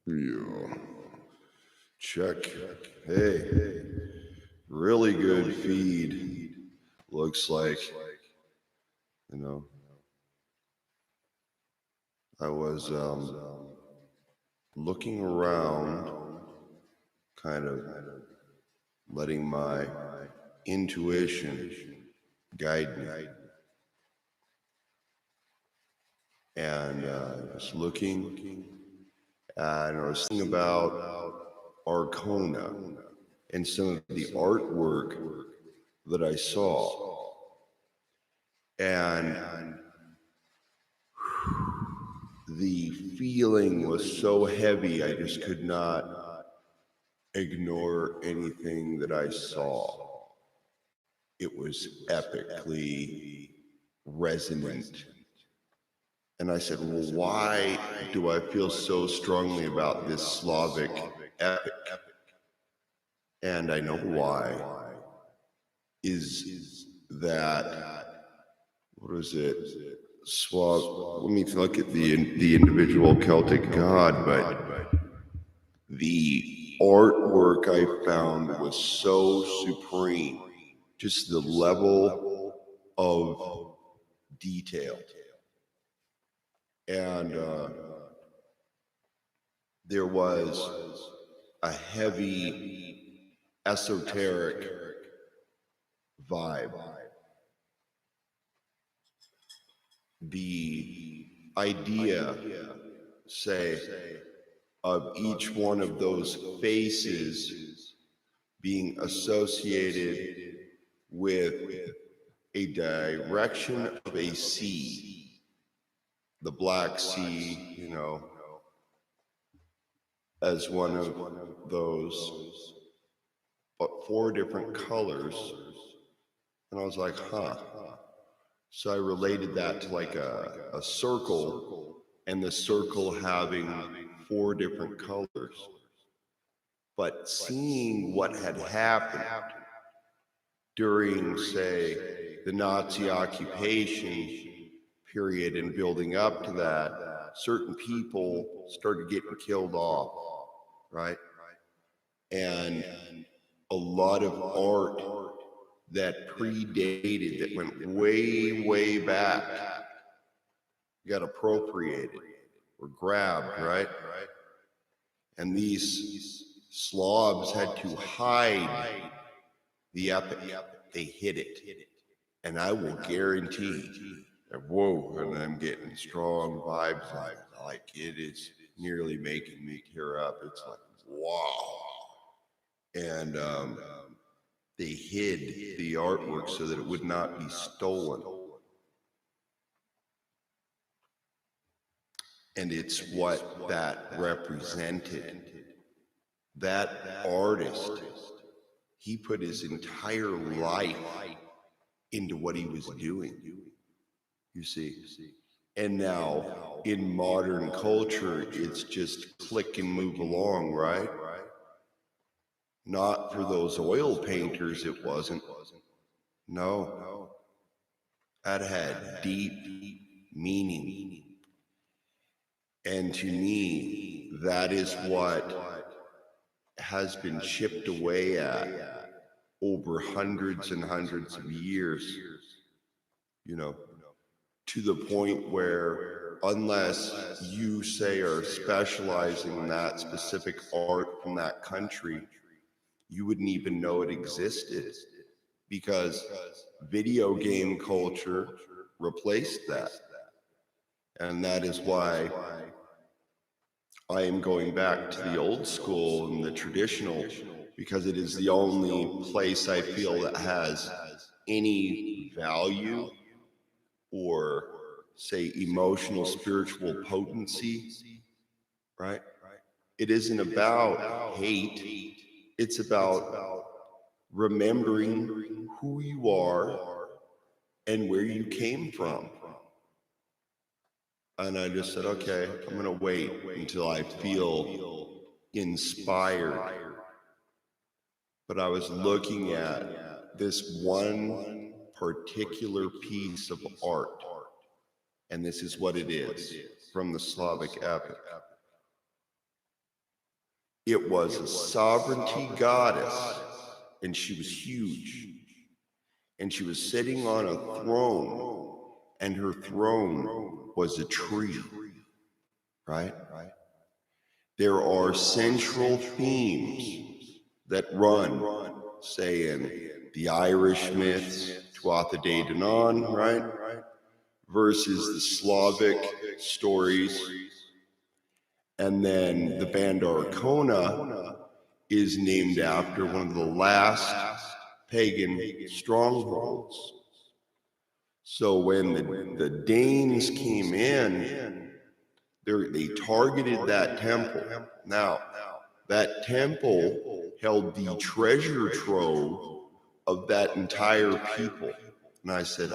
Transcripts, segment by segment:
Yeah. Check. Hey, really good feed. Looks like, you know, I was looking around, kind of letting my intuition guide me. And I was looking, and I was thinking about Arkona and some of the artwork that I saw. And the feeling was so heavy, I just could not ignore anything that I saw. It was epically resonant. And I said, well, why do I feel so strongly about this Slavic epic? And I know why. Is that, what is it? Let me look at the individual Celtic god, but the artwork I found was so supreme. Just the level of detail. And there was a heavy esoteric vibe. The idea, say, of each one of those faces being associated with a direction of a sea, the Black Sea, as one of those, but 4 different colors. And I was like, huh. So I related that to like a circle, and the circle having 4 different colors. But seeing what had happened during, say, the Nazi occupation period and building up to that, certain people started getting killed off, right? And a lot of art that predated, that went way, way back, got appropriated or grabbed, right? And these Slavs had to hide the epic. They hid it. And I will guarantee that, whoa, and I'm getting strong vibes, like it is nearly making me tear up. It's like, wow. And they hid the artwork so that it would not be stolen. And it's what that represented. That artist, he put his entire life into what he was doing, you see. And now in modern culture, it's just click and move along, right? Not for those oil painters, it wasn't. No. That had deep meaning. And to me, that is what has been chipped away at over hundreds and hundreds of years, to the point where unless you, say, are specializing in that specific art from that country, you wouldn't even know it existed, because video game culture replaced that. And that is why I am going back to the old school and the traditional, because it is the only place I feel that has any value or, say, emotional, spiritual potency, right? It isn't about hate. It's about remembering who you are and where you came from. And I just said, okay, I'm going to wait until I feel inspired. But I was looking at this one particular piece of art, and this is what it is from the Slavic epic. It was a sovereignty goddess, and she was huge. And she was sitting on a throne, and her throne was a tree, right? There are central themes that run, say, in the Irish myths, Tuatha De Danann, right? Versus the Slavic stories. And then the band Arkona is named after one of the last pagan strongholds. So when the Danes came in, they targeted that temple. Now, that temple held the treasure trove of that entire people. And I said,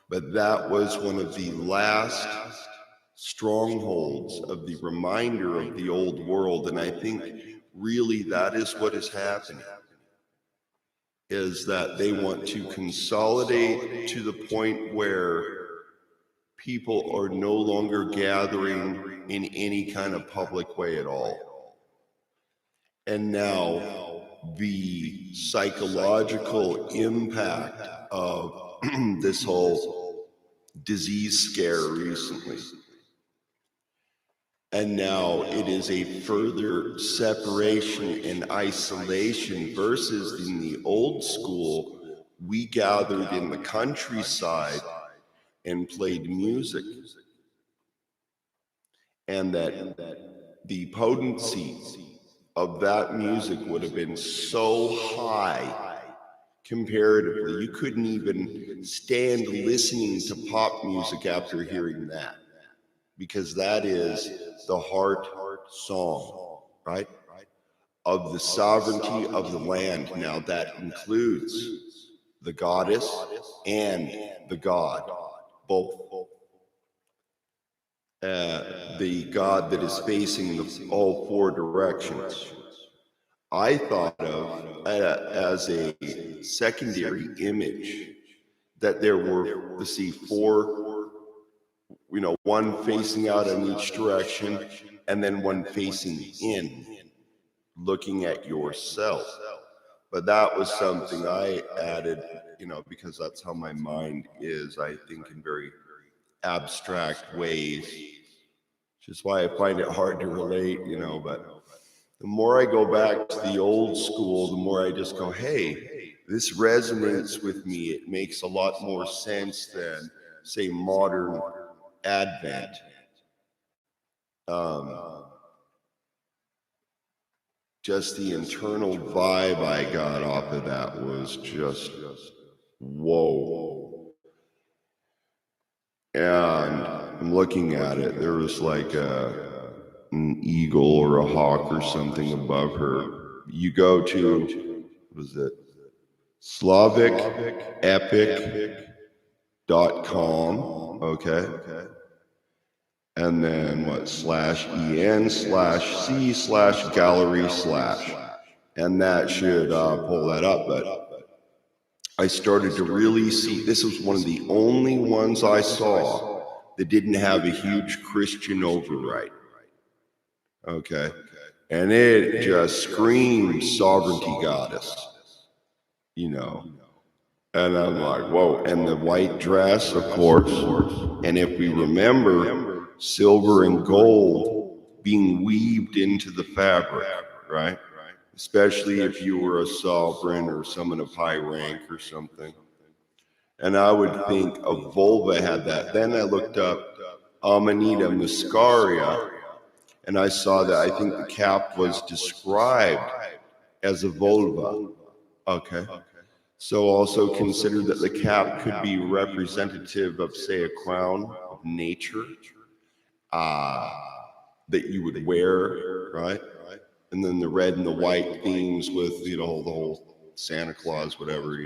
but that was one of the last strongholds of the reminder of the old world. And I think really that is what is happening, is that they want to consolidate to the point where people are no longer gathering in any kind of public way at all. And now the psychological impact of this whole disease scare recently. And now it is a further separation and isolation versus in the old school, we gathered in the countryside and played music. And that the potency of that music would have been so high comparatively. You couldn't even stand listening to pop music after hearing that, because that is the heart song, right? Of the sovereignty of the land. Now that includes the goddess and the god, both. The god that is facing all four directions. I thought of as a secondary image that there were, let's see, four, one facing out in each direction, and then one facing in, looking at yourself. But that was something I added, because that's how my mind is. I think in very abstract ways, which is why I find it hard to relate, but the more I go back to the old school, the more I just go, hey, this resonates with me. It makes a lot more sense than, say, modern Advent. Just the internal vibe I got off of that was just, whoa. And I'm looking at it, there was like an eagle or a hawk or something above her. You go to, what is it? SlavicEpic.com, okay? And then /en/c/gallery/. And that should pull that up. But I started to really see, this was one of the only ones I saw that didn't have a huge Christian override. Okay. And it just screams sovereignty goddess, And I'm like, whoa. And the white dress, of course. And if we remember, silver and gold being weaved into the fabric, right? Especially if you were a sovereign or someone of high rank or something. And I would think a vulva had that. Then I looked up Amanita muscaria, and I saw that I think the cap was described as a vulva. Okay. So also consider that the cap could be representative of, say, a crown of nature that you would wear, right? And then the red and the white themes with, the whole Santa Claus, whatever,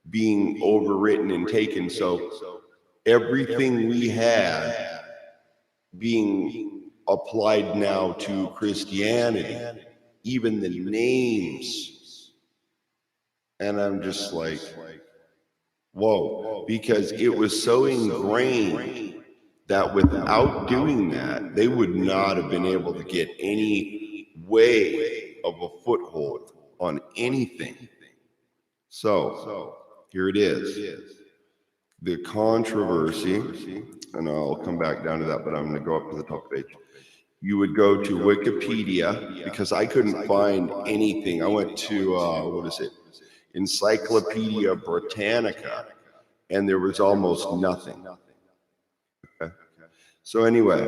being overwritten and taken. So everything we had being applied now to Christianity, even the names. And I'm just like, whoa, because it was so ingrained that without doing that, they would not have been able to get any way of a foothold on anything. So here it is. The controversy, and I'll come back down to that, but I'm going to go up to the top page. You would go to Wikipedia, because I couldn't find anything. I went to, what is it? Encyclopedia Britannica, and there was almost nothing. Okay. So anyway,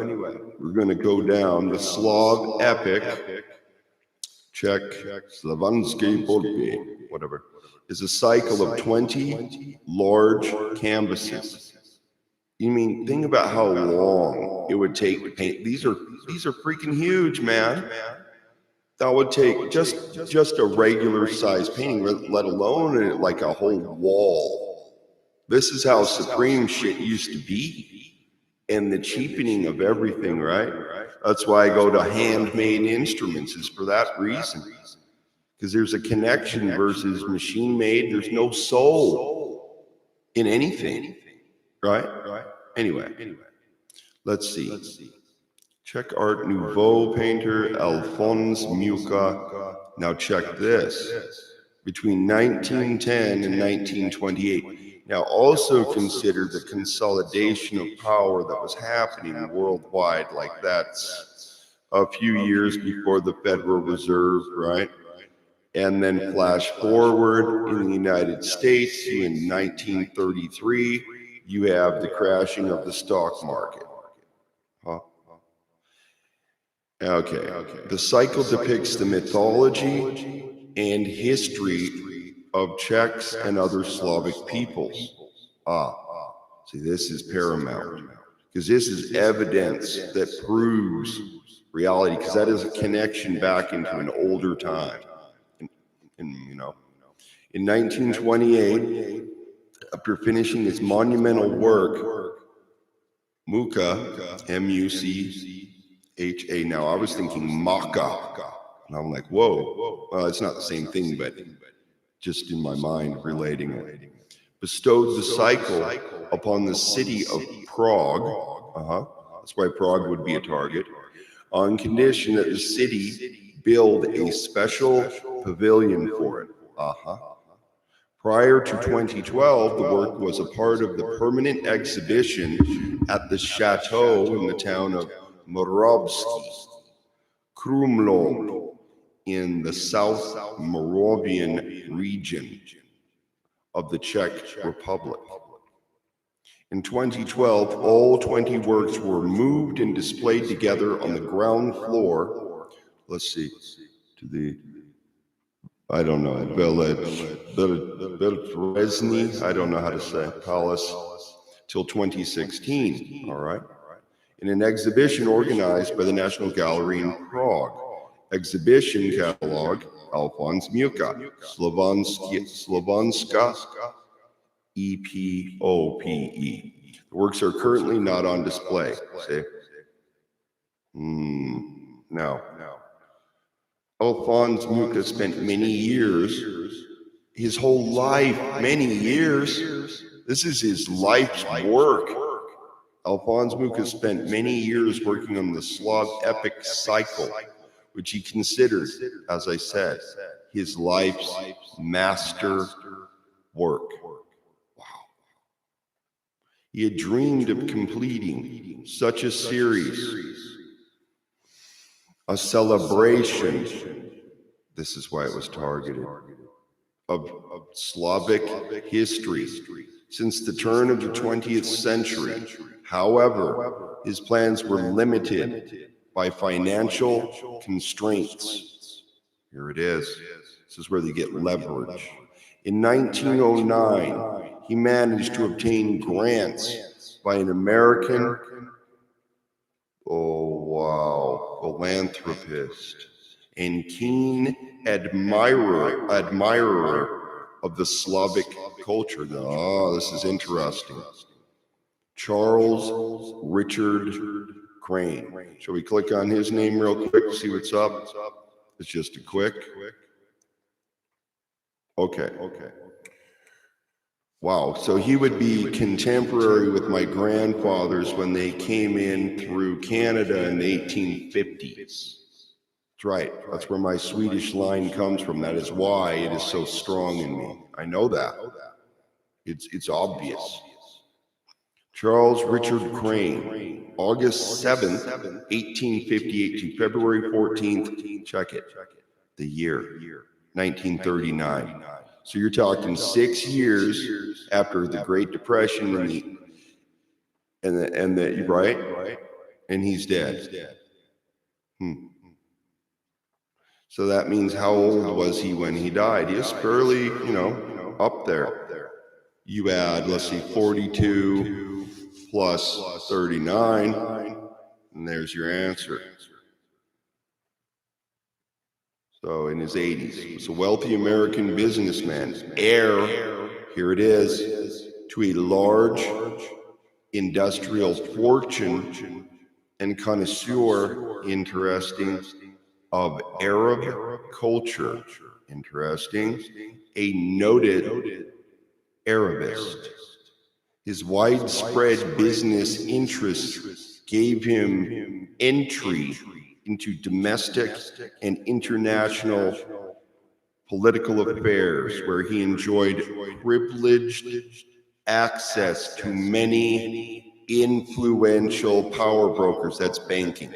we're going to go down the Slav epic, Czech, Slavansky Borby, whatever, is a cycle of 20 large canvases. You mean, think about how long it would take to paint. These are freaking huge, man. That would take just a regular size painting, let alone like a whole wall. This is how supreme shit used to be, and the cheapening of everything, right? That's why I go to handmade instruments, is for that reason. Because there's a connection versus machine made. There's no soul in anything, right? Anyway, let's see. Czech Art Nouveau painter Alphonse Mucha. Now check this. Between 1910 and 1928. Now also consider the consolidation of power that was happening worldwide, like that's a few years before the Federal Reserve, right? And then flash forward in the United States in 1933, you have the crashing of the stock market. Huh? Okay. The cycle depicts the mythology and history of Czechs and other Slavic peoples. See, this is paramount, because this is evidence that proves reality, because that is a connection back into an older time. In 1928, after finishing his monumental work, Mucha, M-U-C-H-A. Now, I was thinking Maca, and I'm like, whoa. Well, it's not the same thing, but just in my mind relating it. Bestowed the cycle upon the city of Prague. That's why Prague would be a target, on condition that the city build a special pavilion for it. Prior to 2012, the work was a part of the permanent exhibition at the chateau in the town of Moravsky Krumlov in the South Moravian region of the Czech Republic. In 2012, all 20 works were moved and displayed together on the ground floor. Let's see, to the, I don't know, Beltrezny, I don't know how to say, Palace, till 2016, all right? In an exhibition organized by the National Gallery in Prague. Exhibition catalog, Alphonse Mucha, Slovanska, E-P-O-P-E. The works are currently not on display, see? No. Alphonse Mucha spent many years, his whole life, many years. This is his life's work. Alphonse Mucha spent many years working on the Slav epic cycle, which he considered, as I said, his life's master work. Wow. He had dreamed of completing such a series, a celebration, this is why it was targeted, of Slavic history since the turn of the 20th century. However, his plans were limited by financial constraints. Here it is. This is where they get leverage. In 1909, he managed to obtain grants by an American, philanthropist and keen admirer of the Slavic culture. Oh, this is interesting. Charles Richard Crane. Shall we click on his name real quick to see what's up? It's just a quick. Okay. Wow, so he would be contemporary with my grandfathers when they came in through Canada in the 1850s. That's right, that's where my Swedish line comes from. That is why it is so strong in me. I know that. It's obvious. Charles Richard Crane, August 7th, 1858 to February 14th, check it, the year, 1939. So you're talking 6 years after the Great Depression and the right? And he's dead. So that means how old was he when he died? He was fairly, up there. You add, let's see, 42 plus 39, and there's your answer. So in his 80s, was a wealthy American businessman, heir, here it is, to a large industrial fortune and connoisseur, interesting, of Arab culture, interesting, a noted Arabist. His widespread business interests gave him entry into domestic and international political affairs, where he enjoyed privileged access to many influential power brokers, that's banking,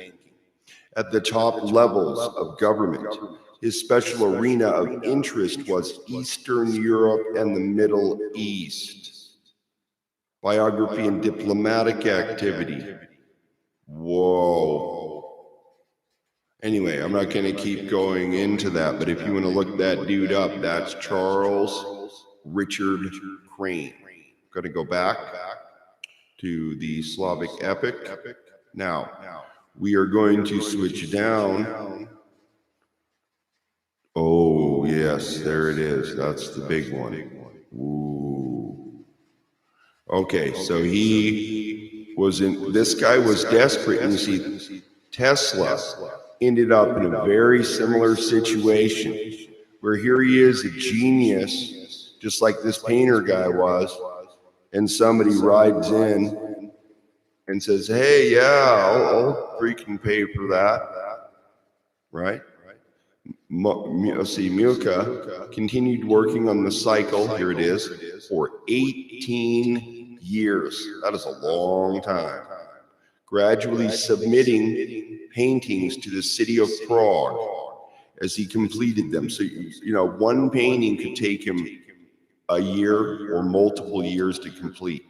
at the top levels of government. His special arena of interest was Eastern Europe and the Middle East. Biography and diplomatic activity. Whoa. Anyway, I'm not going to keep going into that, but if you want to look that dude up, that's Charles Richard Crane. I'm going to go back to the Slavic epic. Now, we are going to switch down. Oh, yes, there it is. That's the big one. Ooh. Okay, so this guy was desperate, and you see, Tesla ended up in a very similar situation, where here he is, a genius, just like this painter guy was, and somebody rides in and says, hey, yeah, I'll freaking pay for that, right? Milka continued working on the cycle, here it is, for 18 years. That is a long time. Gradually submitting paintings to the city of Prague as he completed them. So, one painting could take him a year or multiple years to complete.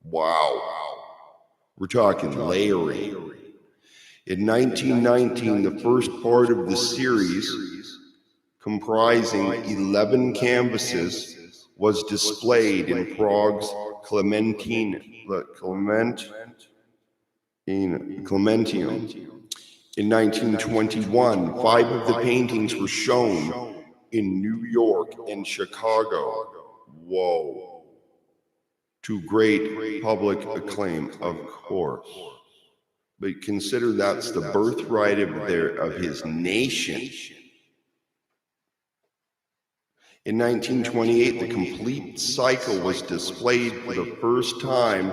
Wow. We're talking layering. In 1919, the first part of the series, comprising 11 canvases, was displayed in Prague's Clementium. In 1921, 5 of the paintings were shown in New York and Chicago. Whoa. To great public acclaim, of course. But consider that's the birthright of his nation. In 1928, the complete cycle was displayed for the first time,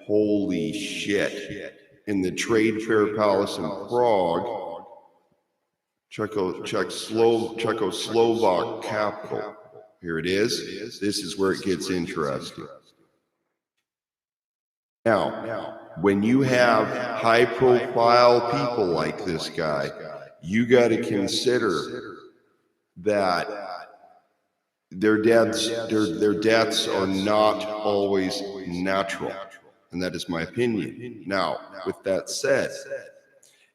holy shit, in the Trade Fair Palace in Prague, Czechoslovak capital. Here it is. This is where it gets interesting. Now, when you have high-profile people like this guy, you got to consider that their deaths are not always natural, and that is my opinion. Now, with that said,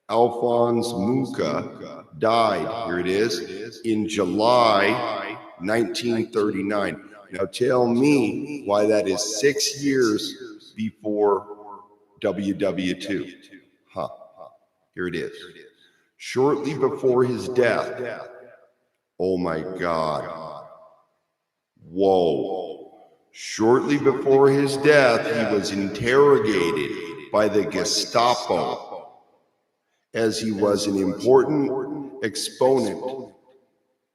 Alphonse Mucha died, here it is, in July 1939. Now tell me why that is 6 years before WW2. Here it is. Shortly before his death, oh my God. Whoa. Shortly before his death, he was interrogated by the Gestapo, as he was an important exponent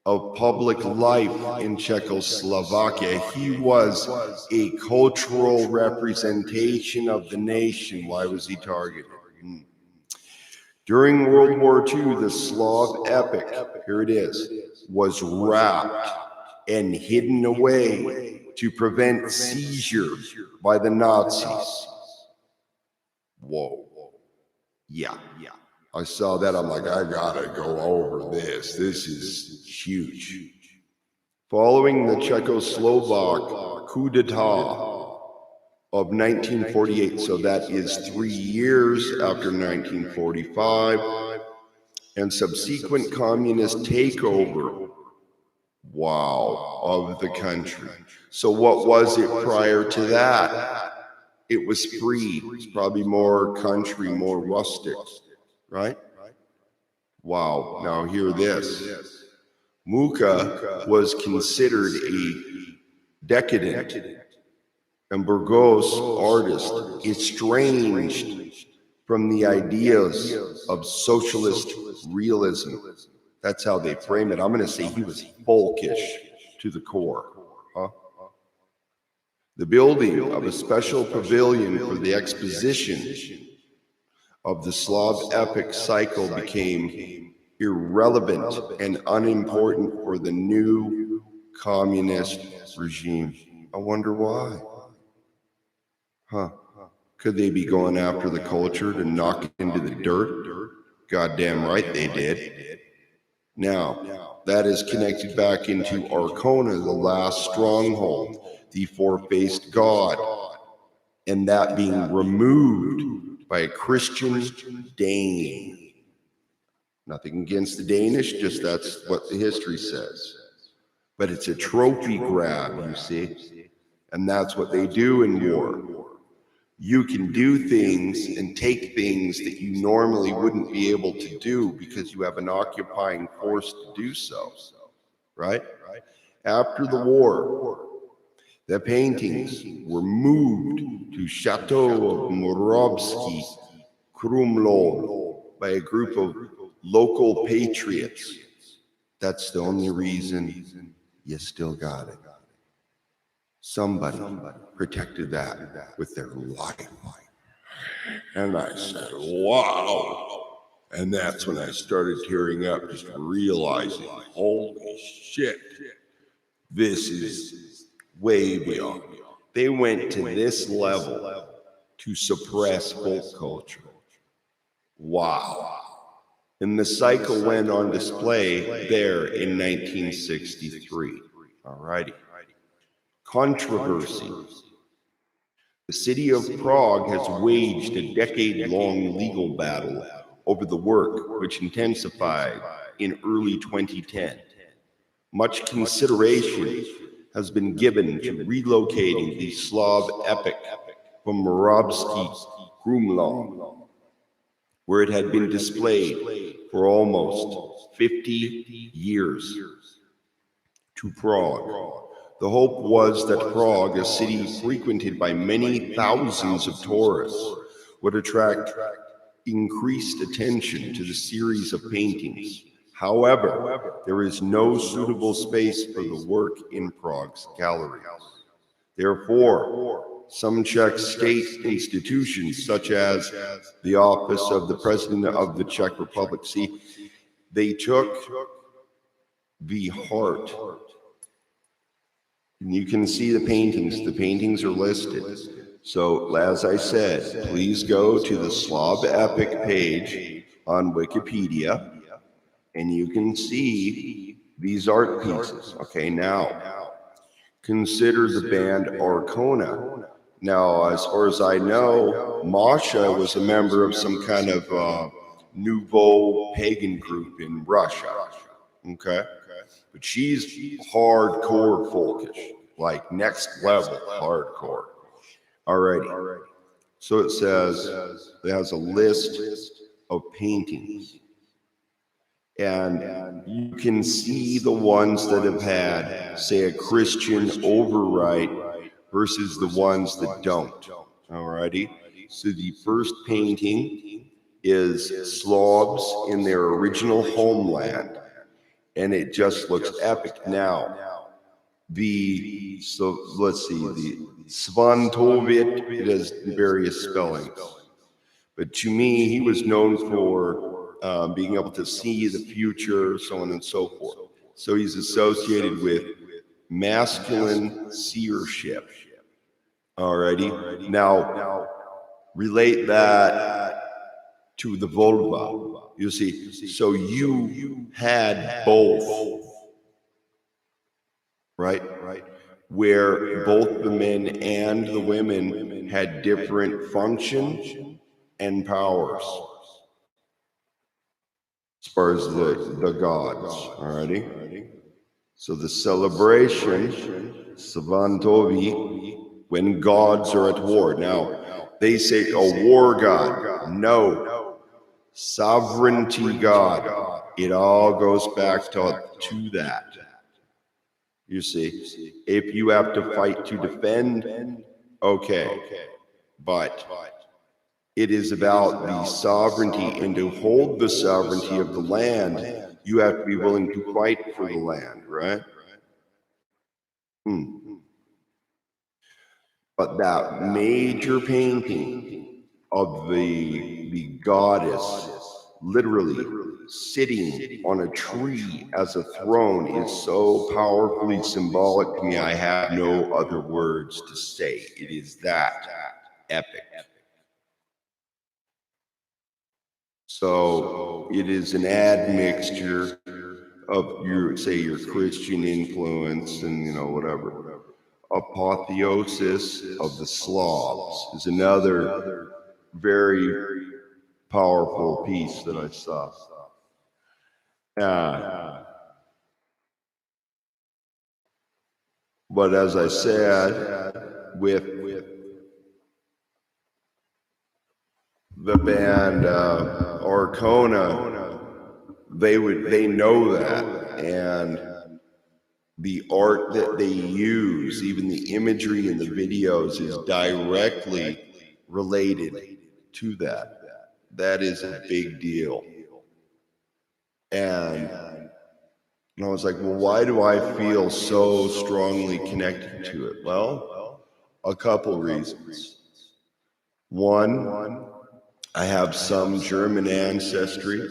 of public life in Czechoslovakia. He was a cultural representation of the nation. Why was he targeted? During World War II, the Slav epic, here it is, was wrapped and hidden away to prevent seizure by the Nazis. Whoa. Yeah. I saw that, I'm like, I gotta go over this. This is huge. Following the Czechoslovak coup d'etat of 1948, so that is 3 years after 1945, and subsequent communist takeover, of the country. So what was it prior to that? It was free. It was probably more country, more rustic, right? Wow, now hear this. Mucha was considered a decadent and Burgos artist, estranged from the ideas of socialist realism. That's how they frame it. I'm going to say he was folkish to the core. The building of a special pavilion for the exposition of the Slav epic cycle became irrelevant and unimportant for the new communist regime. I wonder why. Could they be going after the culture to knock it into the dirt? Goddamn right they did. Now, that is connected back into Arkona, the last stronghold, the four-faced god, and that being removed by a Christian Dane. Nothing against the Danish, just that's what the history says. But it's a trophy grab, you see, and that's what they do in war. You can do things and take things that you normally wouldn't be able to do because you have an occupying force to do so, right? After the war, the paintings were moved to Chateau of Morovsky Krumlov by a group of local patriots. That's the only reason you still got it. Somebody protected that with their life. And I said, wow. And that's when I started tearing up, just realizing, holy shit, this is way beyond. They went to this level to suppress folk culture. Wow. And the cycle went on display there in 1963. All righty. Controversy. The city of Prague has waged a decade-long legal battle over the work, which intensified in early 2010. Much consideration has been given to relocating the Slav epic from Moravsky Krumlov, where it had been displayed for almost 50 years, to Prague. The hope was that Prague, a city frequented by many thousands of tourists, would attract increased attention to the series of paintings. However, there is no suitable space for the work in Prague's galleries. Therefore, some Czech state institutions, such as the Office of the President of the Czech Republic, they took the heart. And you can see the paintings. The paintings are listed. So, as I said, please go to the Slav Epic page on Wikipedia, and you can see these art pieces. Okay, now, consider the band Arkona. Now, as far as I know, Masha was a member of some kind of nouveau pagan group in Russia. Okay? But she's hardcore folkish, like next level hardcore. Alrighty. So it says it has a list of paintings. And you can see the ones that have had, say, a Christian override versus the ones that don't. Alrighty. So the first painting is Slavs in their original homeland. and it just looks epic. Now, so let's see, the Svantovit, it has various spellings. But to me, he was known for being able to see the future, so on and so forth. So he's associated with masculine seership. Alrighty. Now, relate that to the vulva. You see, so you had both, right? Where both the men and the women had different functions and powers as far as the gods. Alrighty. So the celebration, Savantovi, when gods are at war. Now, they say a war god. No. Sovereignty god. It all goes back to that. You see, if you have to fight to defend, okay. But it is about the sovereignty, and to hold the sovereignty of the land, you have to be willing to fight for the land, right? But that major painting of the goddess literally sitting on a tree as a throne is so powerfully symbolic to me, I have no other words to say. It is that epic. So it is an admixture of your Christian influence and whatever. Apotheosis of the Slavs is another very powerful piece that I saw. But as I said, with the band Arkona, they know that, and the art that they use, even the imagery in the videos, is directly related to that. That is a big deal. And I was like, well, why do I feel so strongly connected to it? Well, a couple reasons. One, I have some German ancestry.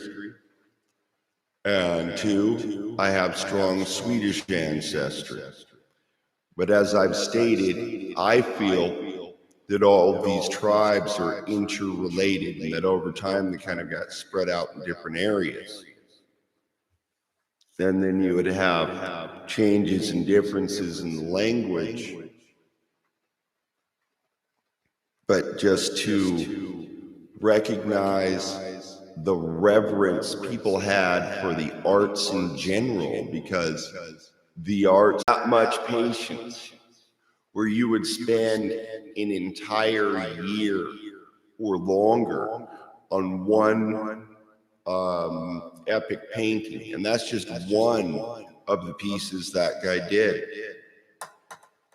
And two, I have strong Swedish ancestry. But as I've stated, I feel that all these tribes are interrelated, and that over time they kind of got spread out in different areas. And then you would have changes and differences in the language. But just to recognize the reverence people had for the arts in general, because the arts, not much patience, where you would spend an entire year or longer on one epic painting. And that's just one of the pieces that guy did.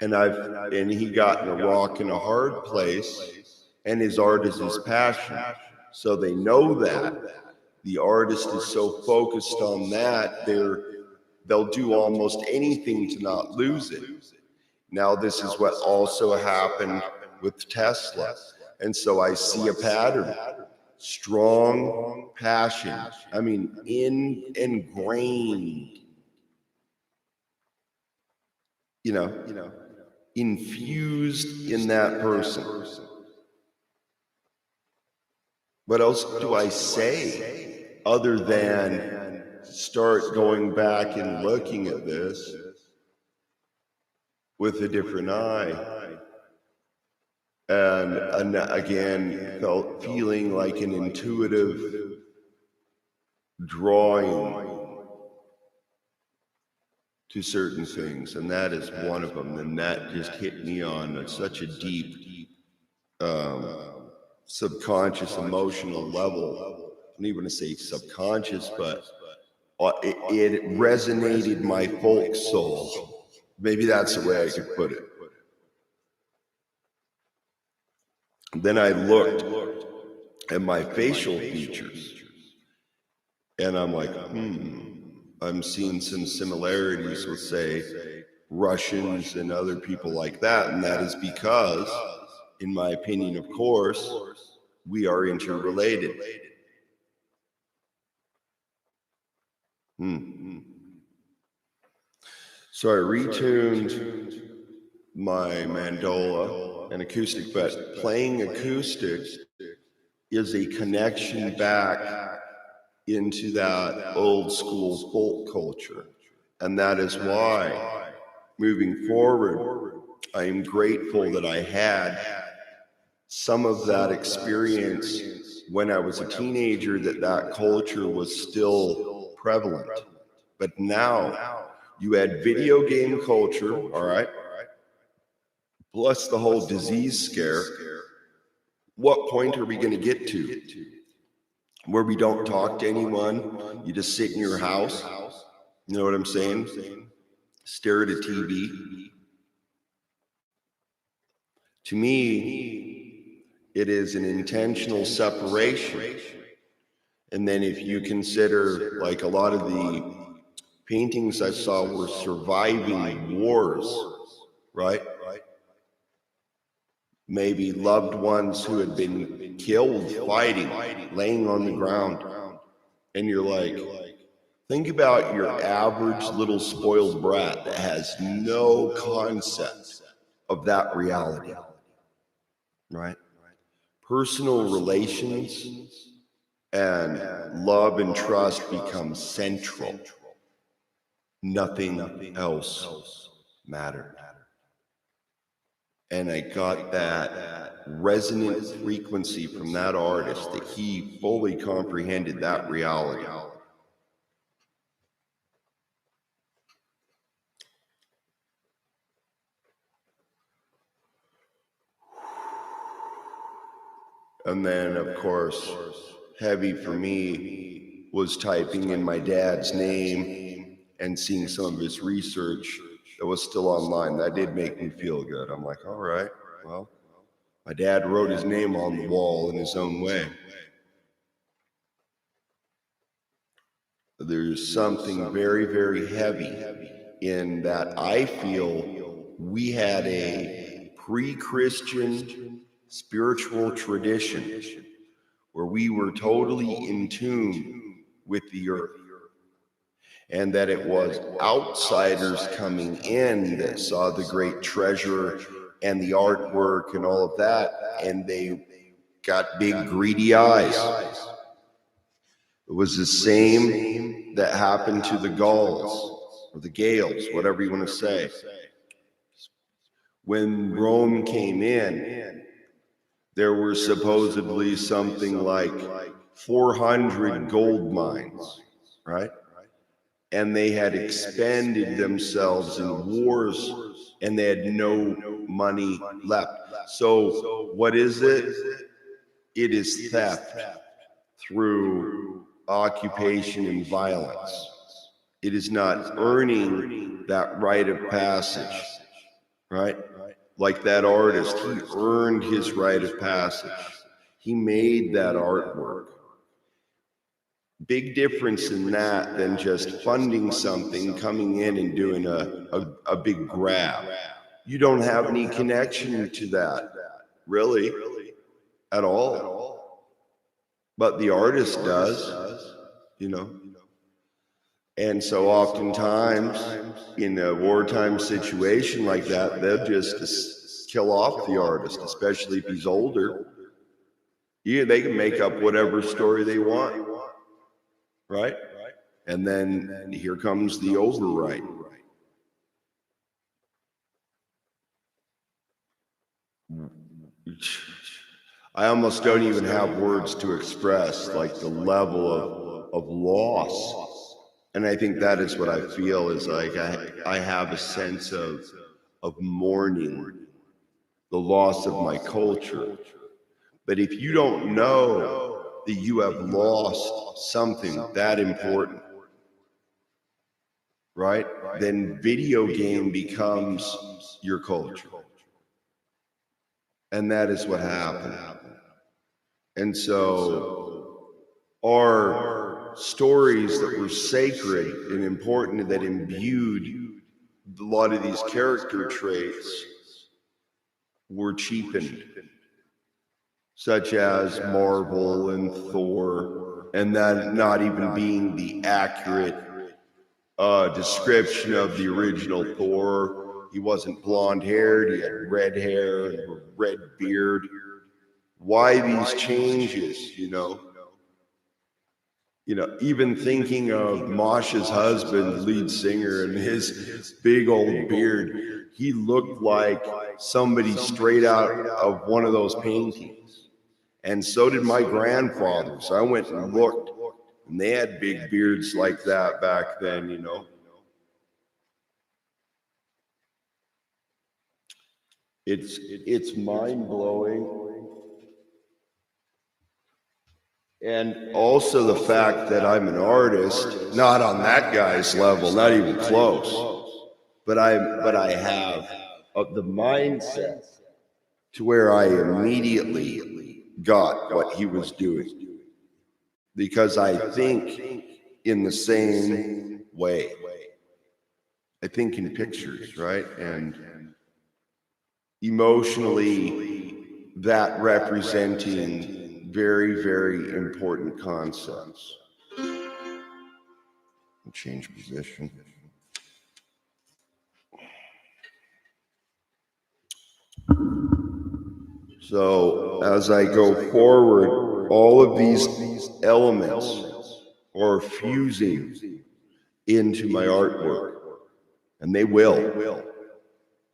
And he got in a rock and a hard place, and his art is his passion. So they know that the artist is so focused on that, they'll do almost anything to not lose it. Now, this is what also happened with Tesla. And so I see a pattern. Strong passion. I mean, ingrained, infused in that person. What else do I say other than start going back and looking at this with a different eye? And again, feeling like an intuitive drawing to certain things, and that is one of them. And that just hit me on such a deep subconscious emotional level. I don't even want to say subconscious, but it resonated my folk soul. Maybe that's the way I could put it. Then I looked at my facial features, and I'm like, I'm seeing some similarities with, say, Russians and other people like that. And that is because, in my opinion, of course, we are interrelated. So I retuned my mandola and acoustic, but playing acoustic is a connection back into that old school folk culture. And that is why, moving forward, I am grateful that I had some of that experience when I was a teenager, that culture was still prevalent. But now you add video game culture, all right, plus the whole disease scare. What point are we going to get to where we don't talk to anyone? You just sit in your house. You know what I'm saying? Stare at a TV. To me, it is an intentional separation. And then if you consider, like, a lot of the paintings I saw were surviving wars, right? Maybe loved ones who had been killed fighting, laying on the ground. And you're like, think about your average little spoiled brat that has no concept of that reality, right? Personal relations and love and trust become central. Nothing else mattered. And I got that resonant frequency from that artist, that he fully comprehended that reality. And then, of course, heavy for me was typing in my dad's name and seeing some of his research that was still online. That did make me feel good. I'm like, all right, well, my dad wrote his name on the wall in his own way. There's something very, very heavy in that. I feel we had a pre-Christian spiritual tradition where we were totally in tune with the earth, and that it was outsiders coming in that saw the great treasure and the artwork and all of that, and they got big greedy eyes. It was the same that happened to the Gauls, or the Gales, whatever you want to say. When Rome came in, there were supposedly something like 400 gold mines, right? And they had expended themselves in wars, and they had no money left. So what is it? It is theft through occupation and violence. It is not earning that rite of passage, right? Like that artist, he earned his rite of passage. He made that artwork. Big difference in that than just funding something, coming in and doing a big grab. You don't have any connection to that, really, at all. But the artist does, you know. And so oftentimes, in a wartime situation like that, they'll just kill off the artist, especially if he's older. Yeah, they can make up whatever story they want, right? And then here comes the overwrite. I almost don't even have words to express, like, the level of loss. And I think that is what I feel, is like I have a sense of mourning the loss of my culture. But if you don't know that you have lost something that important, right, then video game becomes your culture. And that is what happened. And so our stories that were sacred and important that imbued a lot of these character traits were cheapened, such as Marvel and Thor, and that not even being the accurate description of the original Thor. He wasn't blonde haired, he had red hair and a red beard. Why these changes, you know? Even thinking of Masha's husband, lead singer, and his big old beard, he looked like somebody straight out of one of those paintings. And so did my grandfather. So I went and looked, and they had big beards like that back then, you know. It's mind-blowing. And also the fact that I'm an artist, not on that guy's level, not even close, but I have the mindset to where I immediately got what he was doing, because I think in the same way. I think in pictures, right? And emotionally, that representing very, very important concepts. Change position. So as I go forward, all of these elements are fusing into my artwork, and they will.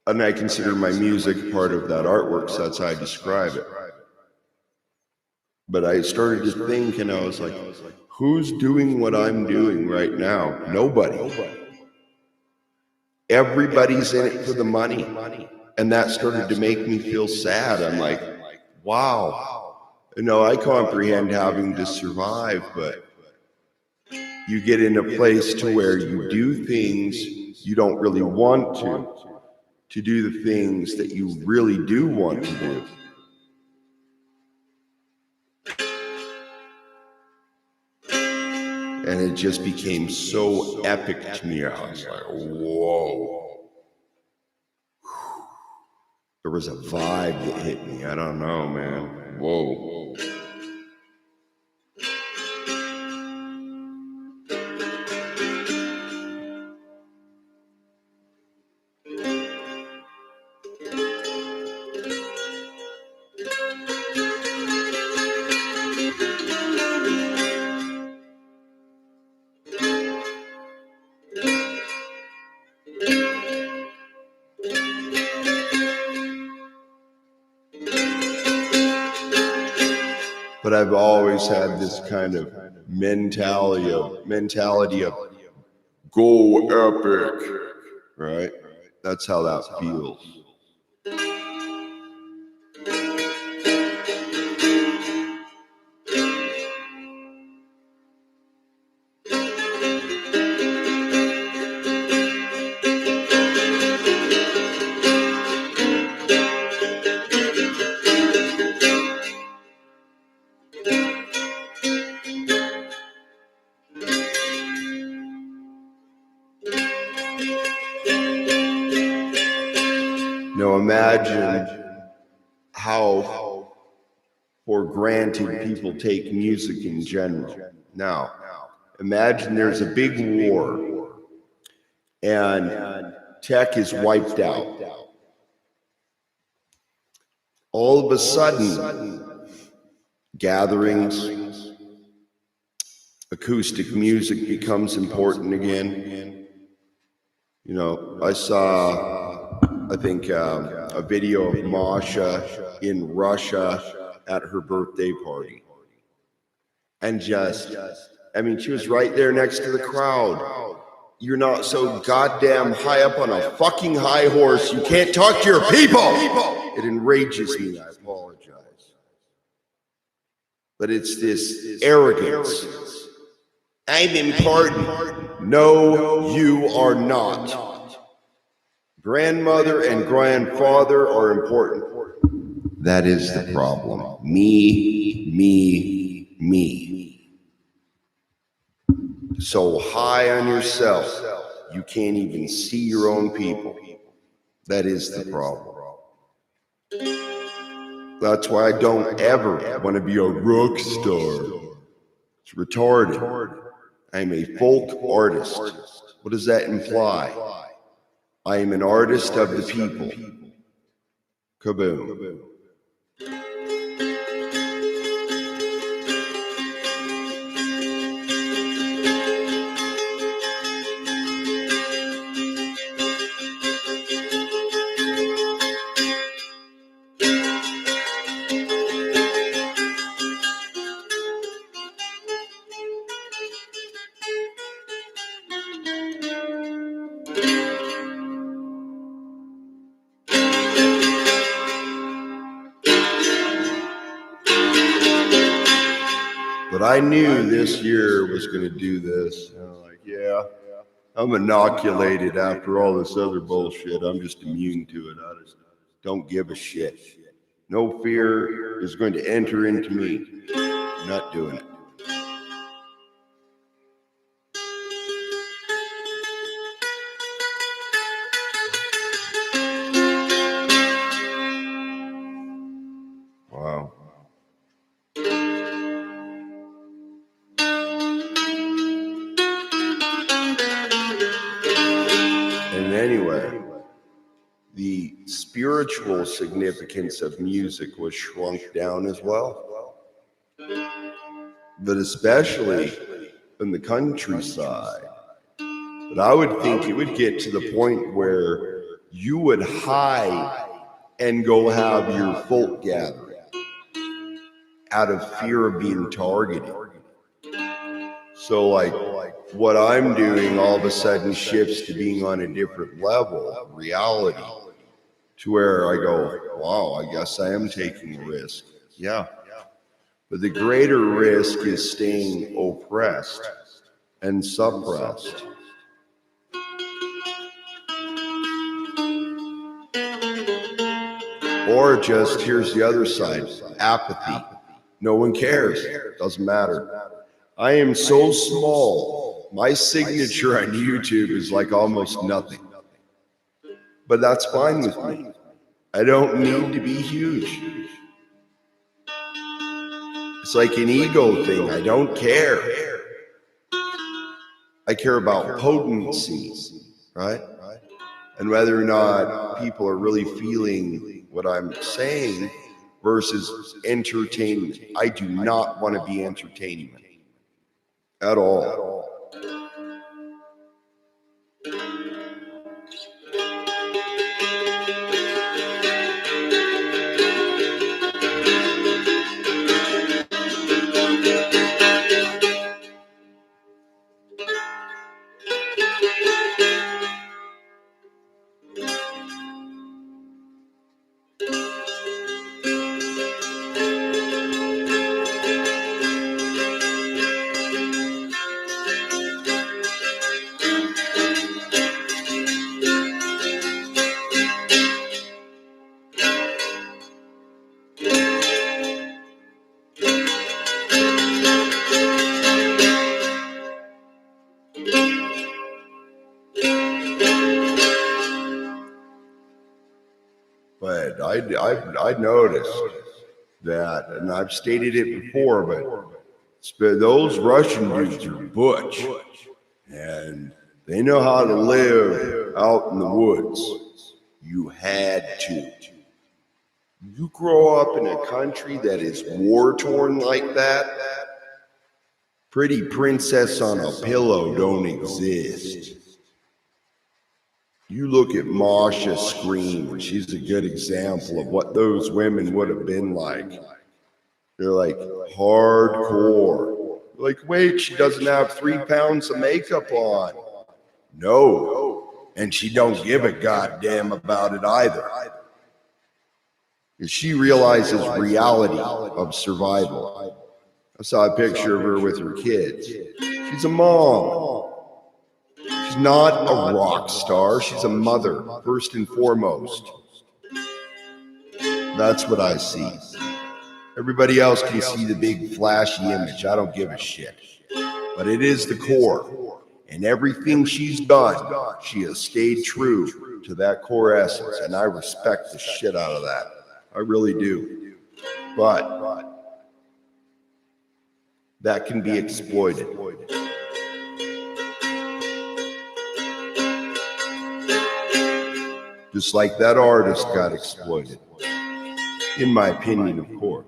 And I consider my music part of that artwork, so that's how I describe it. But I started to think, and I was like, who's doing what I'm doing right now? Nobody. Everybody's in it for the money. And that started to make me feel sad. I'm like, wow. I comprehend having to survive, but you get in a place to where you do things you don't really want to do the things that you really do want to do. And it just became so epic to me. I was like, whoa. There was a vibe that hit me. I don't know, man. Whoa. But I've always had this kind of mentality of go epic, right? That's how that feels. Now imagine how for granted people take music in general. Now, imagine there's a big war and tech is wiped out. All of a sudden, gatherings, acoustic music becomes important again. I saw I think a video of Masha in Russia at her birthday party. And she was right there next to the crowd. You're not so goddamn high up on a fucking high horse, you can't talk to your people! It enrages me, I apologize. But it's this arrogance. I'm important. No, you are not. Grandmother and grandfather are important. That is the problem. Me. so high on yourself, you can't even see your own people. That is the problem. That's why I don't ever want to be a rock star. It's retarded. I'm a folk artist. What does that imply? I am an artist of the people. Kaboom. But I knew this year was going to do this. And I'm like, yeah, I'm inoculated after all this other bullshit. I'm just immune to it. I just don't give a shit. No fear is going to enter into me. I'm not doing it. Wow. And anyway, the spiritual significance of music was shrunk down as well. But especially in the countryside. But I would think it would get to the point where you would hide and go have your folk gathering out of fear of being targeted. So like what I'm doing all of a sudden shifts to being on a different level of reality, to where I go, wow, I guess I am taking a risk. Yeah. But the greater risk is staying oppressed and suppressed. Or just, here's the other side, apathy. No one cares. Doesn't matter. I am so small. My signature on YouTube is like almost nothing. But that's fine with me. I don't need to be huge. It's like an ego thing. I don't care. I care about potency, right? And whether or not people are really feeling what I'm saying versus entertainment. I do not want to be entertainment at all. But I noticed that, and I've stated it before, but those Russian dudes are butch, and they know how to live out in the woods. You had to. You grow up in a country that is war-torn like that, pretty princess on a pillow don't exist. You look at Masha Scream, she's a good example of what those women would have been like. They're like hardcore. Like, wait, she doesn't have 3 pounds of makeup on. No, and she don't give a goddamn about it either. She realizes reality of survival. I saw a picture of her with her kids. She's a mom. She's not a rock star. She's a mother, first and foremost. That's what I see. Everybody else can see the big flashy image. I don't give a shit. but it is the core. And everything she's done, she has stayed true to that core essence. And I respect the shit out of that. I really do. But that can be exploited. Just like that artist got exploited. In my opinion, of course.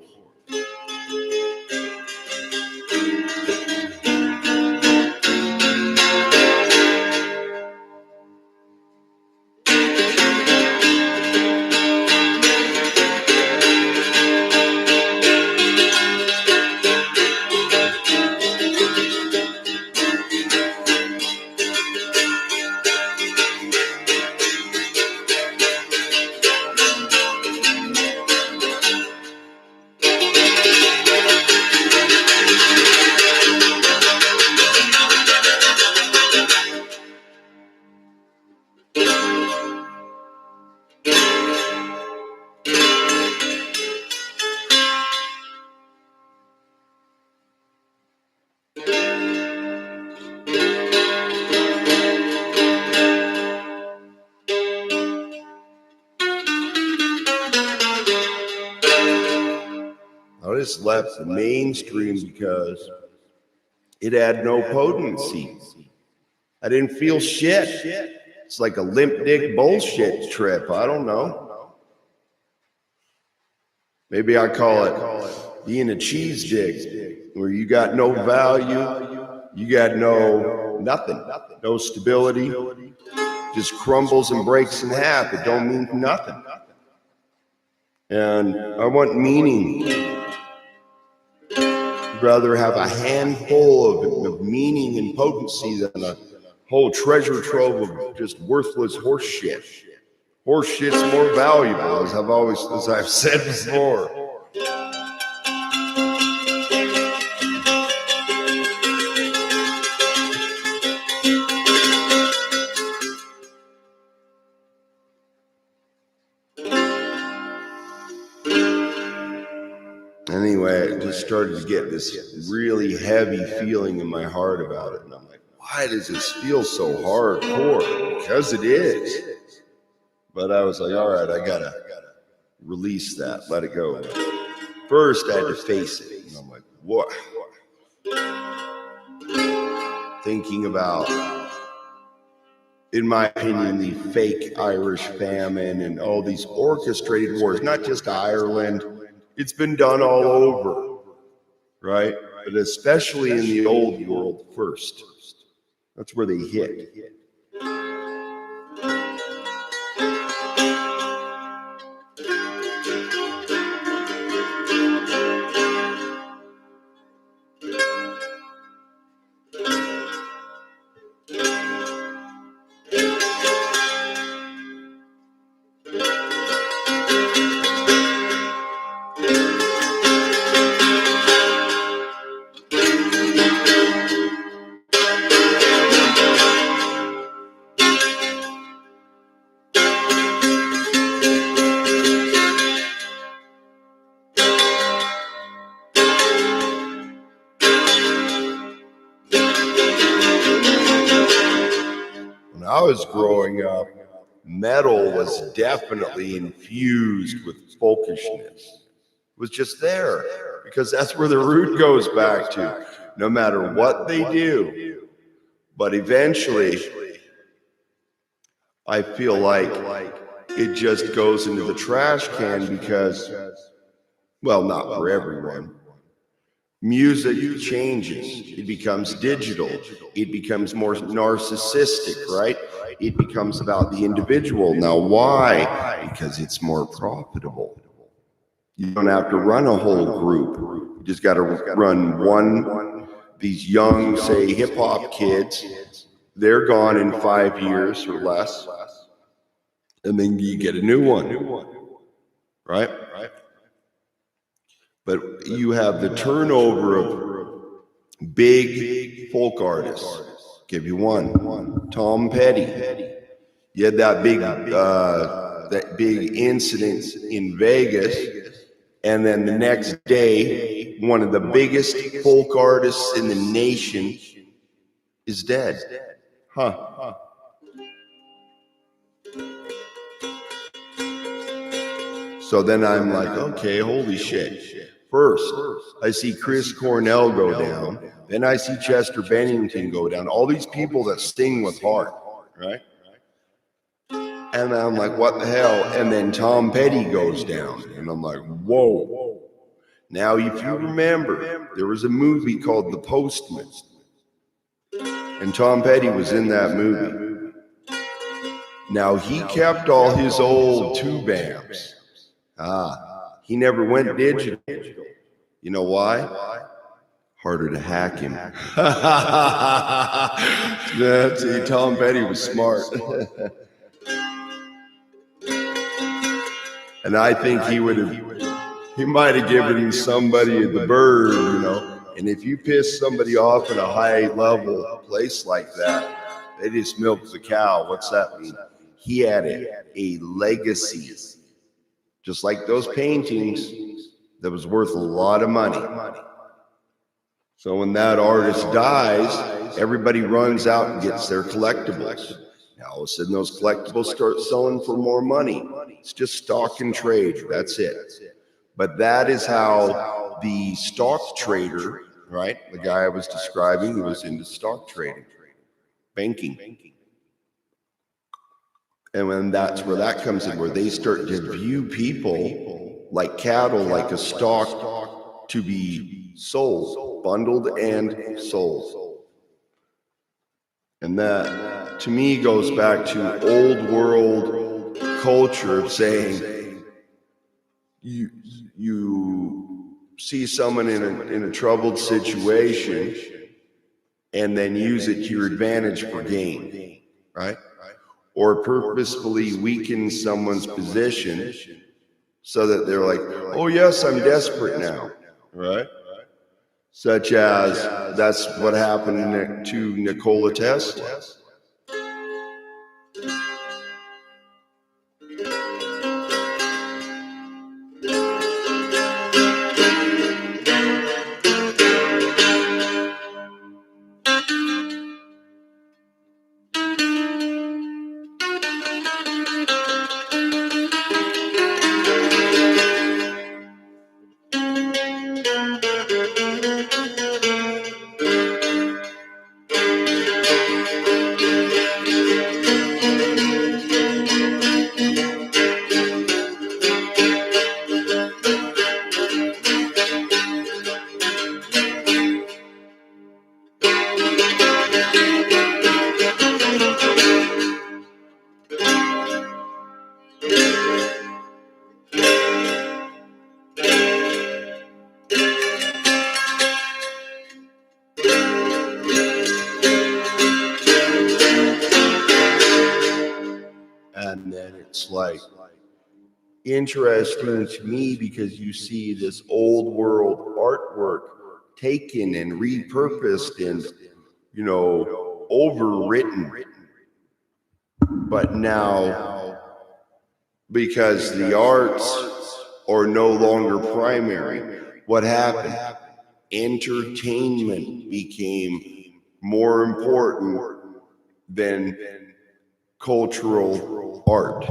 I just left the mainstream because it had no potency. I didn't feel shit. It's like a limp dick bullshit trip. I don't know. Maybe I call it being a cheese dick, where you got no value, you got nothing, no stability, just crumbles and breaks in half. It don't mean nothing. And I want meaning. I'd rather have a handful of meaning and potency than a whole treasure trove of just worthless horse shit. Horse shit's more valuable, as I've said before. Anyway, I just started to get this really heavy feeling in my heart about it. And I'm like, why does this feel so hardcore? Because it is. But I was like, all right, I gotta release that, let it go. First, I had to face it. And I'm like, what? Thinking about, in my opinion, the fake Irish famine and all these orchestrated wars, not just Ireland. It's been done all over, right? But especially in the old world first. That's where they hit. I was growing up, metal was definitely infused with folkishness. It was just there because that's where the root goes back to, no matter what they do. But eventually, I feel like it just goes into the trash can because, well, not for everyone. Music changes. It becomes digital. It becomes more narcissistic, right? It becomes about the individual. Now, why? Because it's more profitable. You don't have to run a whole group. You just got to run one. These young, say, hip-hop kids, they're gone in 5 years or less. And then you get a new one, right? But you have the turnover of big folk artists. Give you one, Tom Petty. You had that big incident in Vegas, and then the next day, one of the biggest folk artists in the nation is dead. Huh. So then I'm like, okay, holy shit. First, I see Chris Cornell go down. Then I see Chester Bennington go down. All these people that sing with heart, right? And I'm like, what the hell? And then Tom Petty goes down. And I'm like, whoa. Now, if you remember, there was a movie called The Postman. And Tom Petty was in that movie. Now, he kept all his old tube amps. He never went digital. You know why? Harder to hack him. See, Tom Petty was smart. And I think he might have given somebody the bird, you know. And if you piss somebody off in a high level place like that, they just milk the cow. What's that mean? He had a legacy. Just like those paintings, that was worth a lot of money. So when that artist dies, everybody runs out and gets their collectibles. Now all of a sudden those collectibles start selling for more money. It's just stock and trade, that's it. But that is how the stock trader, right? The guy I was describing who was into stock trading, banking. And when that's where that comes in, where they start to view people like cattle, like a stock to be sold, bundled and sold. And that, to me, goes back to old world culture of saying, you see someone in a troubled situation and then use it to your advantage for gain, right? Or purposefully weaken someone's position so that they're like, oh yes, I'm desperate now, right? Such as, that's what happened to Nikola Tesla. And then it's like interesting to me because you see this old world artwork taken and repurposed and, you know, overwritten. But now, because the arts are no longer primary, what happened? Entertainment became more important than cultural art.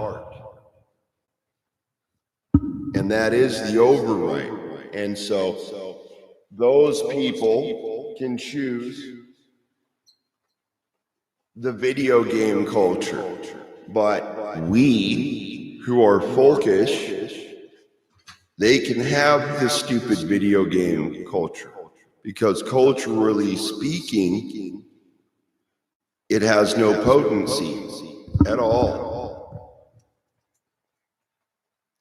And that is the override. And so those people can choose the video game culture. But we who are folkish, they can have the stupid video game culture. Because culturally speaking, it has no potency at all.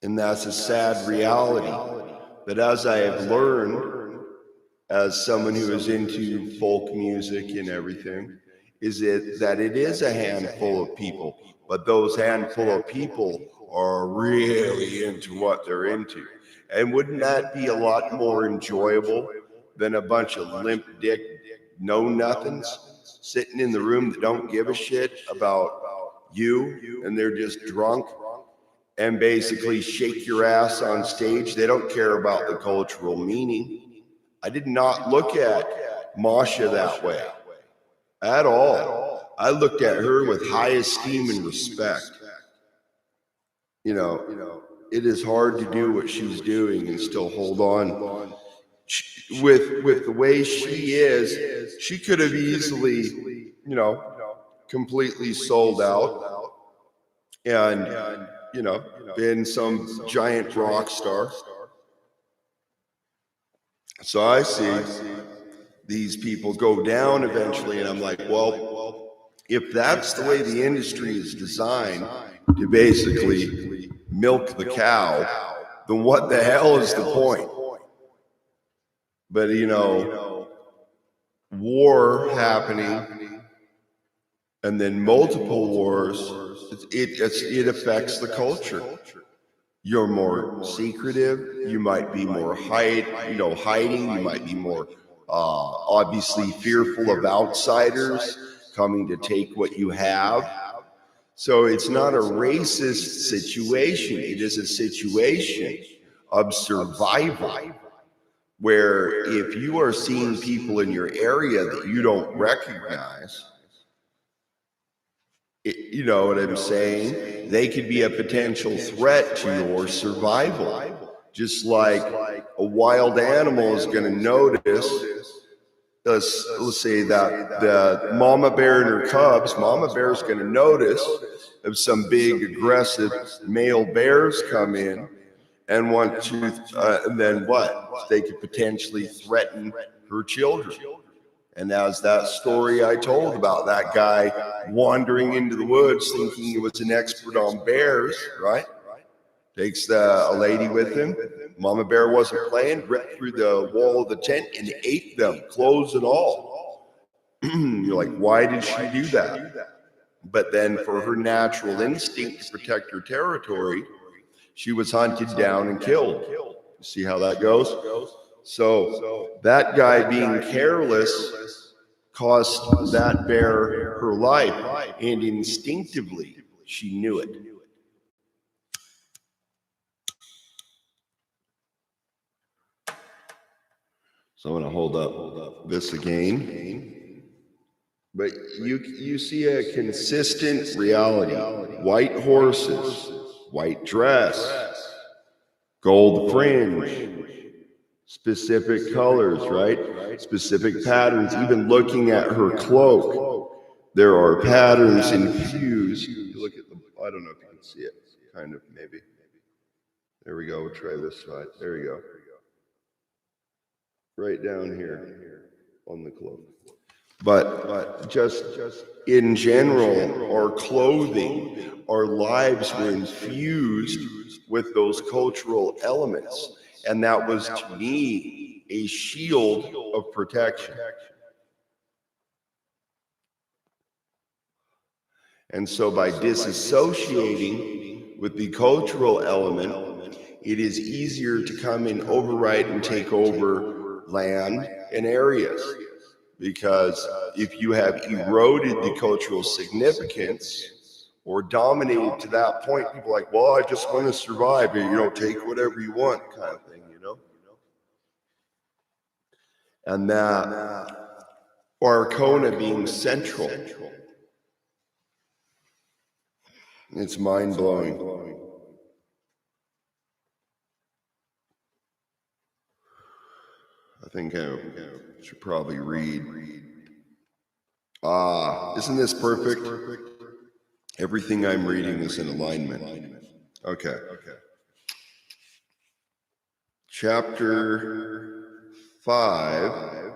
And that's a sad reality. But as I have learned, as someone who is into folk music and everything, is that it is a handful of people, but those handful of people are really into what they're into. And wouldn't that be a lot more enjoyable than a bunch of limp dick know-nothings sitting in the room that don't give a shit about you, and they're just drunk and basically shake your ass on stage? They don't care about the cultural meaning. I did not look at Masha that way. at all. I looked at her with high esteem and respect. You know, it is hard to do what she's doing and still hold on. With the way she is, she could have easily, you know, completely sold out and, you know, been some giant rock star. So I see these people go down eventually, and I'm like, well, if that's the way the industry is designed to basically milk the cow, then what the hell is the point? But, you know, war happening and then multiple wars, it affects the culture. You're more secretive. You might be more hiding. You might be more obviously fearful of outsiders coming to take what you have. So it's not a racist situation. It is a situation of survival, where if you are seeing people in your area that you don't recognize, you know what I'm saying? They could be a potential threat to your survival. Just like a wild animal is going to notice, let's say that the mama bear and her cubs, mama bear is going to notice if some big aggressive male bears come in and want to, and then what? They could potentially threaten her children. And as that story I told about that guy wandering into the woods thinking he was an expert on bears, right? Takes a lady with him. Mama bear wasn't playing, ripped through the wall of the tent and ate them, clothes and all. You're like, why did she do that? But then for her natural instinct to protect her territory, she was hunted down and killed. You see how that goes? So that guy being careless cost that bear her life, and instinctively she knew it. So I'm going to hold up this again. But you see a consistent reality. White horses, white dress, gold fringe, specific colors, right? Specific patterns. Even looking at her cloak, there are patterns infused. You look at the, I don't know if you can see it, kind of, maybe. There we go, we'll try this side. There we go. Right down here on the cloak. But just in general, our clothing, our lives were infused with those cultural elements. And that was, to me, a shield of protection. And so by disassociating with the cultural element, it is easier to come and overwrite and take over land and areas. Because if you have eroded the cultural significance or dominated to that point, people are like, well, I just want to survive, and you know, take whatever you want, kind of thing, you know? And that Arkona being central, it's mind-blowing. I think I should probably read. Isn't this perfect? Everything I'm reading is in alignment. Okay. Chapter 5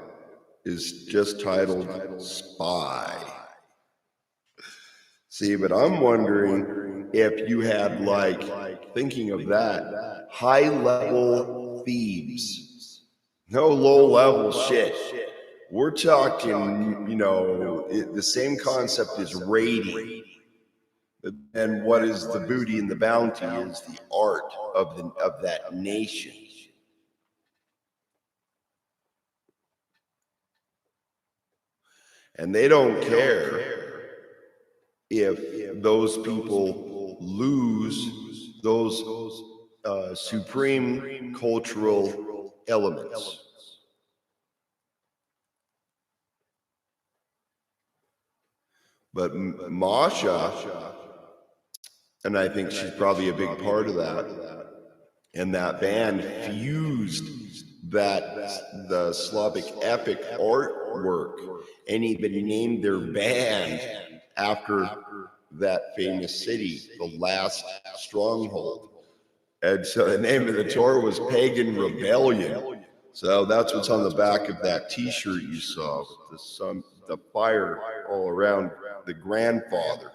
is just titled Spy. See, but I'm wondering if you had, like, thinking of that, high-level thieves. No low-level shit. We're talking, you know, the same concept as raiding. And what is the booty and the bounty is the art of that nation. And they don't care if those people lose those supreme cultural elements. But Masha, and I think she's probably a big part of that, and that band fused the Slavic epic artwork, and even named their band after that famous city, the last stronghold. And so the name of the tour was Pagan Rebellion. So that's what's on the back of that T-shirt you saw, with the sun, the fire all around the grandfather.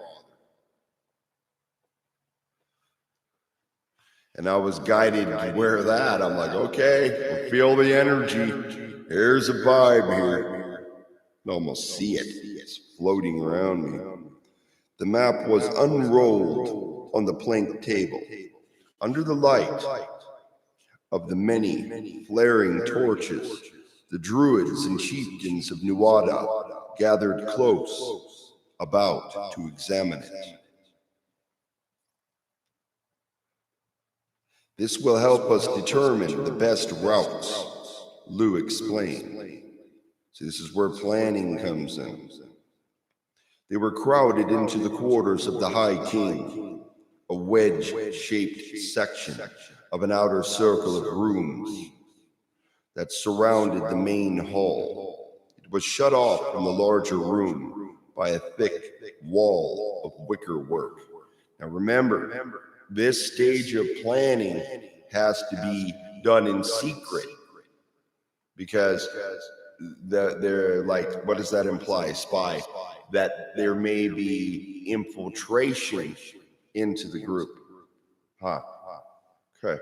And I was guided to wear that. I'm like, okay, feel the energy. There's a vibe here. I can almost see it. It's floating around me. The map was unrolled on the plank table. Under the light of the many flaring torches, the druids and chieftains of Nuada gathered close about to examine it. This will help us determine the best routes, Lou explained. So this is where planning comes in. They were crowded into the quarters of the High King, a wedge-shaped section of an outer circle of rooms that surrounded the main hall. It was shut off from the larger room by a thick wall of wicker work. Now remember, this stage of planning has to be done in secret, because they're like, what does that imply? Spy. That there may be infiltration into the group. Okay.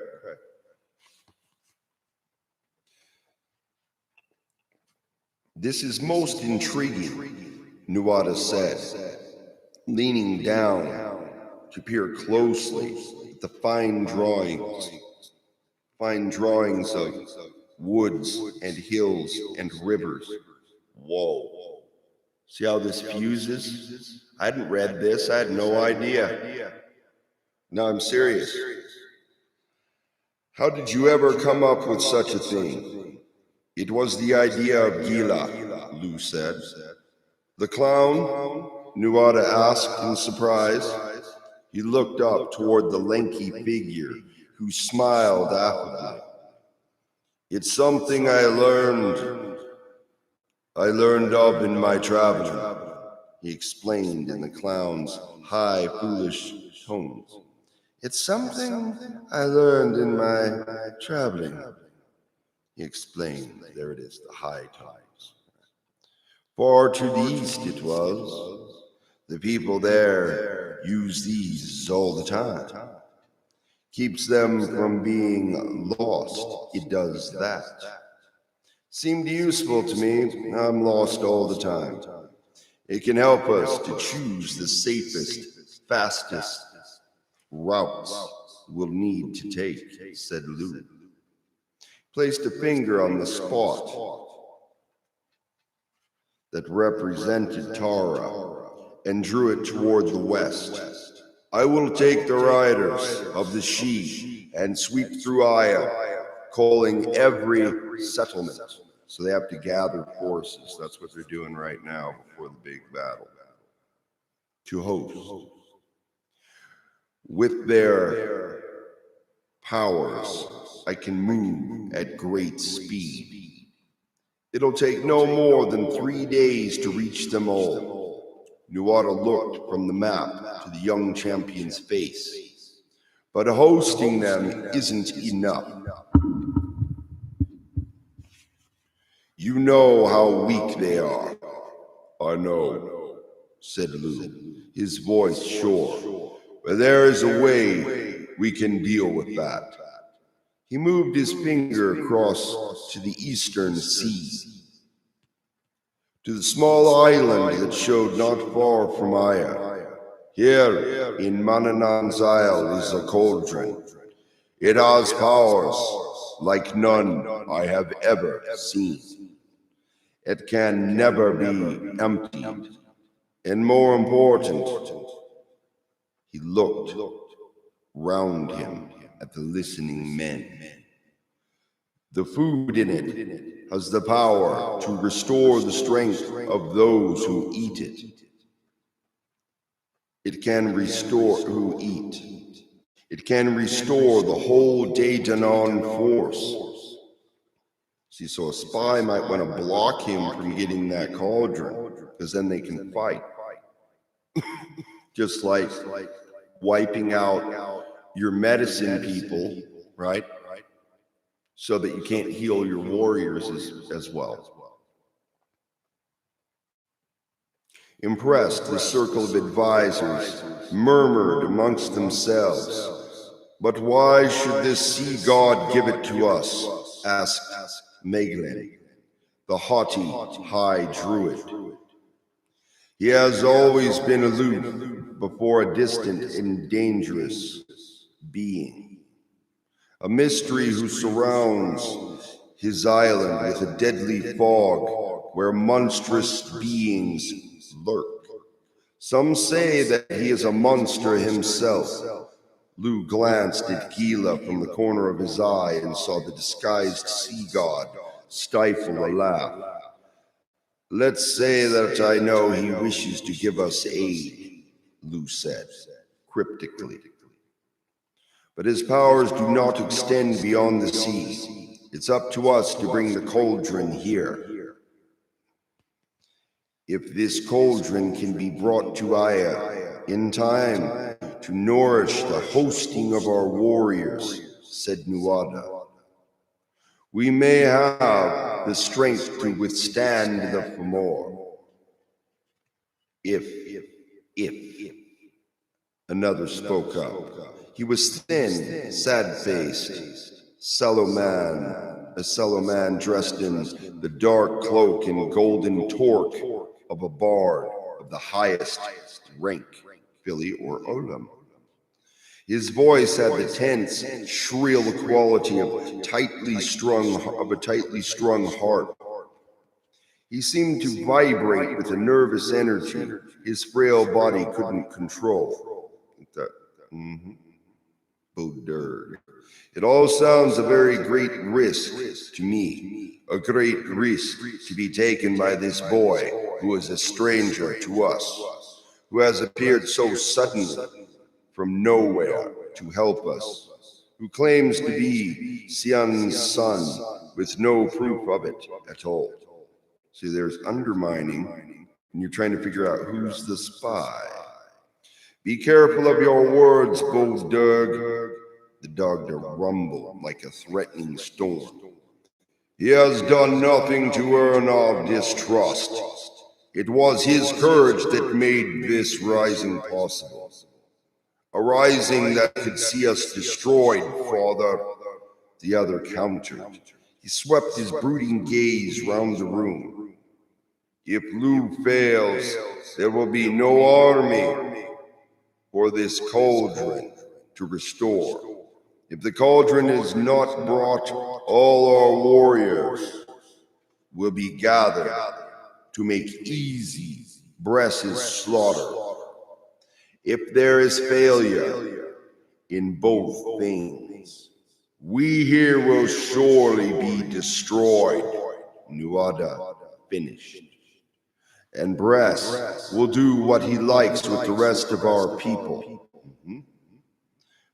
This is most intriguing, Nuada said, leaning down to peer closely at the fine drawings of woods and hills and rivers. Whoa. See how this fuses? I hadn't read this. I had no idea. No, I'm serious. How did you ever come up with such a thing? It was the idea of Gila, Lou said. The clown? Nuada asked in surprise. He looked up toward the lanky figure, who smiled affably. It's something I learned of in my traveling, he explained in the clown's high, foolish tones. It's something I learned in my traveling, he explained. There it is, the high tones. Far to the east it was. The people there use these all the time. Keeps them from being lost. It does that. Seemed useful to me. I'm lost all the time. It can help us to choose the safest, fastest routes we'll need to take, said Lou. Placed a finger on the spot that represented Tara and drew it toward the west. I will take the riders of the Sidhe and sweep through Aya, calling every settlement. So they have to gather forces. That's what they're doing right now before the big battle. To host. With their powers, I can move at great speed. It'll take no more than 3 days to reach them all. Nuada looked from the map to the young champion's face. But hosting them isn't enough. You know how weak they are. I know, said Lou, his voice short. But there is a way we can deal with that. He moved his finger across to the eastern sea, to the small island that showed not far from Aya. Here in Mananan's Isle is a cauldron. It has powers like none I have ever seen. It can never be emptied. And more important, he looked round him at the listening men. The food in it has the power to restore the strength of those who eat it. It can restore who eat. It can restore the whole Daytonon force. See, so a spy might want to block him from getting that cauldron, because then they can fight. Just like wiping out your medicine people, right? So that you can't heal your warriors as well. Impressed, the circle of advisors murmured amongst themselves. But why should this sea god give it to us? Asked Megalin, the haughty high druid. He has always been aloof before a distant and dangerous being, a mystery who surrounds his island with a deadly fog where monstrous beings lurk. Some say that he is a monster himself. Lou glanced at Gila from the corner of his eye and saw the disguised sea god stifle a laugh. Let's say that I know he wishes to give us aid, Lou said, cryptically. But his powers do not extend beyond the sea. It's up to us to bring the cauldron here. If this cauldron can be brought to Aya in time to nourish the hosting of our warriors, said Nuada, we may have the strength to withstand the Fomor. If another spoke up. He was thin, sad-faced, a sallow man dressed in the dark cloak and golden torque of a bard of the highest rank, Philly or Olam. His voice had the tense, shrill quality of a tightly strung harp. He seemed to vibrate with a nervous energy his frail body couldn't control. Boderg. It all sounds a very great risk to me, a great risk to be taken by this boy who is a stranger to us, who has appeared so suddenly from nowhere to help us, who claims to be Xian's son with no proof of it at all. See, there's undermining, and you're trying to figure out who's the spy. Be careful of your words, Boderg. The dog rumbled like a threatening storm. He has done nothing to earn our distrust. It was his courage that made this rising possible. A rising that could see us destroyed, Father, the other countered. He swept his brooding gaze round the room. If Lou fails, there will be no army for this cauldron to restore. If the cauldron is not brought, all our warriors will be gathered to make easy Bress's slaughter. If there is failure in both things, we here will surely be destroyed, Nuada finished. And Bress will do what he likes with the rest of our people.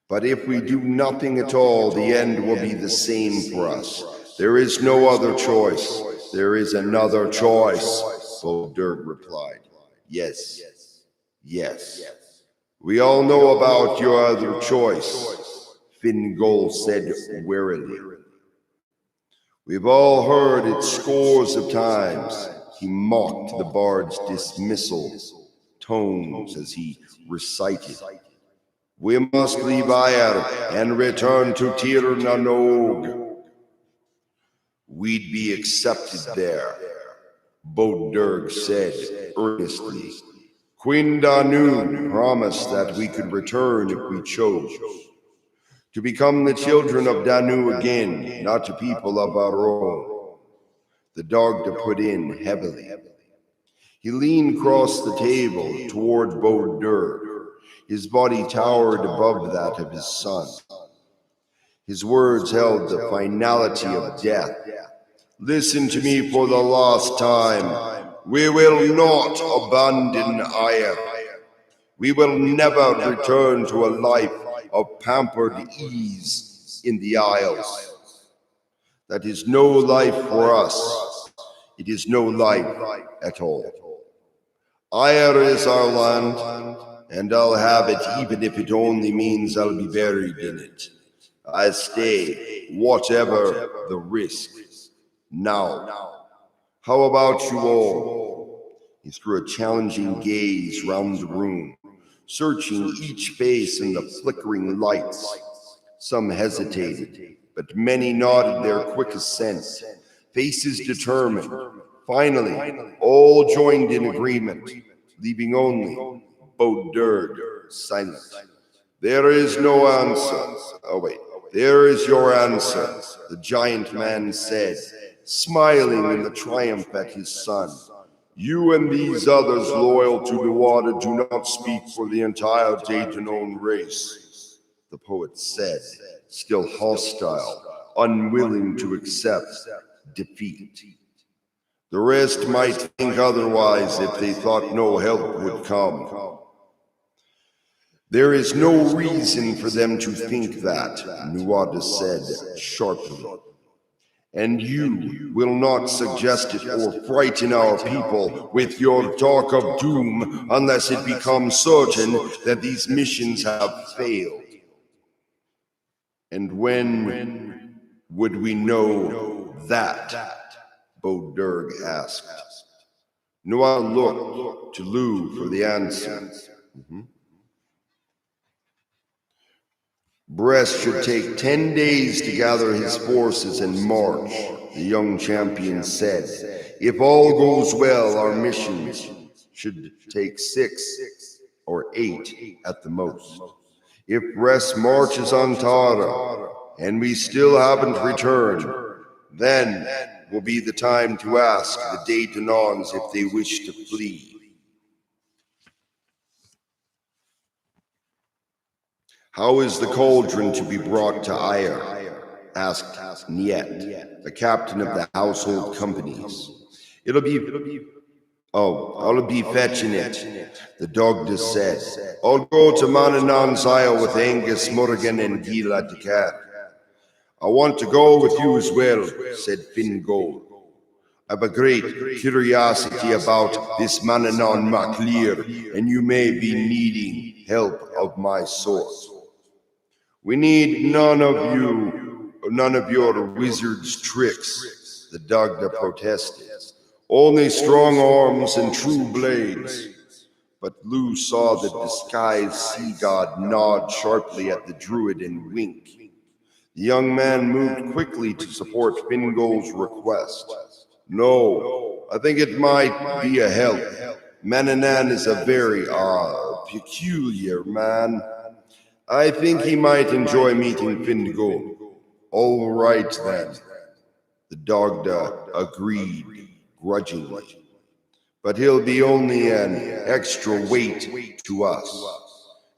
But if we do nothing at all, the end will be the same for us. There is no other choice. There is another choice, Boderg replied. Yes. We all know about your other choice, Fingol said wearily. We've all heard it scores of times. He mocked the bard's dismissal tones as he recited. We must leave Ayr and return to Tir Nanog. We'd be accepted there, Boderg said earnestly. Queen Danu promised that we could return if we chose, to become the children of Danu again, not to people of our own. The dog to put in heavily. He leaned across the table toward Boderg. His body towered above that of his son. His words held the finality of death. Listen to me for the last time. We will not abandon Ayr. We will never return to a life of pampered ease in the Isles. That is no life for us. It is no life at all. Ire is our land, and I'll have it even if it only means I'll be buried in it. I stay, whatever the risk. Now, how about you all? He threw a challenging gaze round the room, searching each face in the flickering lights. Some hesitated, but many nodded their quick assent, faces determined. Finally, all joined in agreement, leaving only BobCat silent. There is no answer. Oh wait, there is your answer, the giant man said, smiling in the triumph at his son. You and these others loyal to Nuada do not speak for the entire Daytonon race, the poet said, still hostile, unwilling to accept defeat. The rest might think otherwise if they thought no help would come. There is no reason for them to think that, Nuada said sharply. And you will not suggest it or frighten our people with your talk of doom unless it becomes certain that these missions have failed. And when would we know that? BobCat asked. Nuada looked to Lou for the answer. Brest should take 10 days to gather his forces and march, the young champion said. If all goes well, our missions should take 6 or 8 at the most. If Brest marches on Tara and we still haven't returned, then will be the time to ask the Daytonons if they wish to flee. How is the cauldron to be brought to Ire? Asked Niet, the captain of the household companies. I'll be fetching it, the Dogda said. I'll go to Mananan's Isle with Angus, Morgan, and Gila Decat. I want to go with you as well, said Fingal. I've a great curiosity about this Mananan Maclear, and you may be needing help of my sort. We need none of your wizard's tricks, the Dogda protested. Only strong arms and true blades. But Lou saw the disguised sea god nod sharply at the druid and wink. The young man moved quickly to support Fingal's request. No, I think it might be a help. Mananan is a very peculiar man. I think he might enjoy meeting Fingal. All right then, the Dogda agreed grudgingly. But he'll be only an extra weight to us.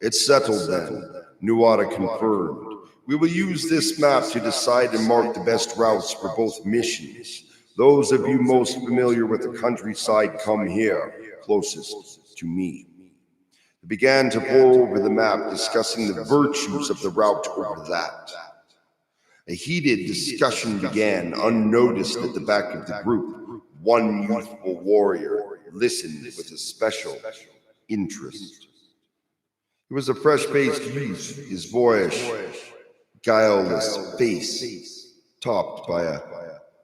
It's settled then, Nuada confirmed. We will use this map to decide and mark the best routes for both missions. Those of you most familiar with the countryside come here, closest to me. They began to pore over the map, discussing the virtues of the route over that. A heated discussion began, unnoticed at the back of the group. One youthful warrior listened with a special interest. He was a fresh-faced youth, his boyish, guileless face topped by a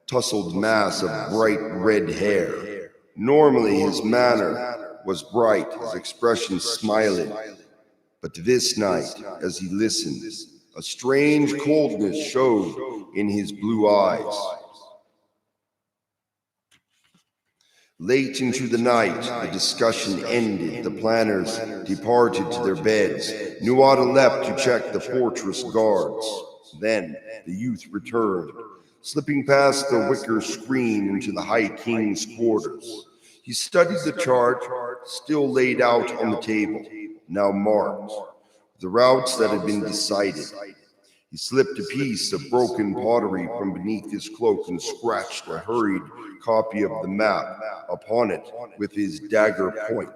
tousled mass of bright red hair. Normally his manner was bright, his expression smiling, but this night, as he listened, a strange coldness showed in his blue eyes. Late into the night, the discussion ended. The planners departed to their beds. Nuada left to check the fortress guards. Then the youth returned, slipping past the wicker screen into the High King's quarters. He studied the chart, still laid out on the table, now marked, the routes that had been decided. He slipped a piece of broken pottery from beneath his cloak and scratched a hurried copy of the map upon it with his dagger point.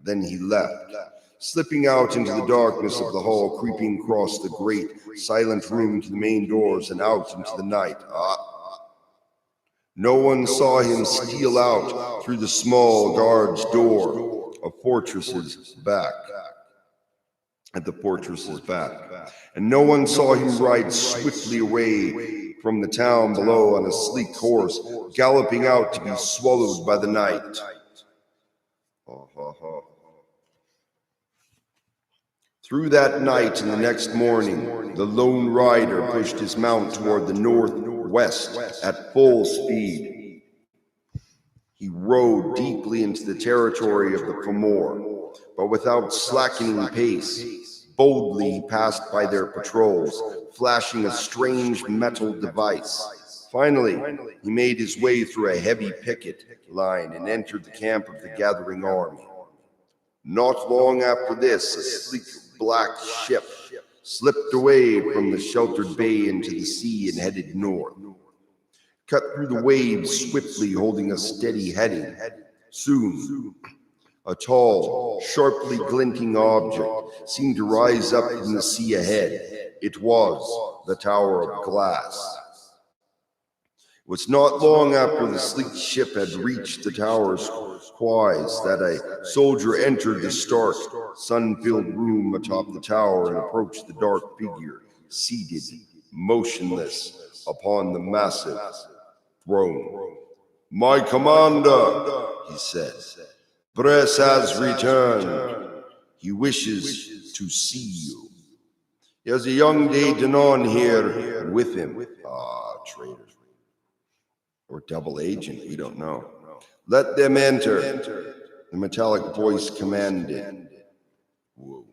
Then he left, slipping out into the darkness of the hall, creeping across the great, silent room to the main doors and out into the night. No one saw him steal out through the small guard's door of fortress's back. At the fortress's back. And no one saw him ride swiftly away from the town below on a sleek horse, galloping out to be swallowed by the night. Through that night and the next morning, the lone rider pushed his mount toward the northwest at full speed. He rode deeply into the territory of the Fomor, but without slackening pace. Boldly he passed by their patrols, flashing a strange metal device. Finally, he made his way through a heavy picket line and entered the camp of the gathering army. Not long after this, a sleek black ship slipped away from the sheltered bay into the sea and headed north. Cut through the waves swiftly, holding a steady heading. Soon, a tall, sharply glinting object seemed to rise up from the sea ahead. It was the Tower of Glass. It was not long after the sleek ship had reached the tower's quays that a soldier entered the stark, sun-filled room atop the tower and approached the dark figure, seated, motionless, upon the massive throne. "My commander," he said, "Bress has returned. He wishes to see you. He has a young Daedanon here with him." Traitor. Or double agent, we don't know. "Let them enter," the metallic voice commanded. Whoa.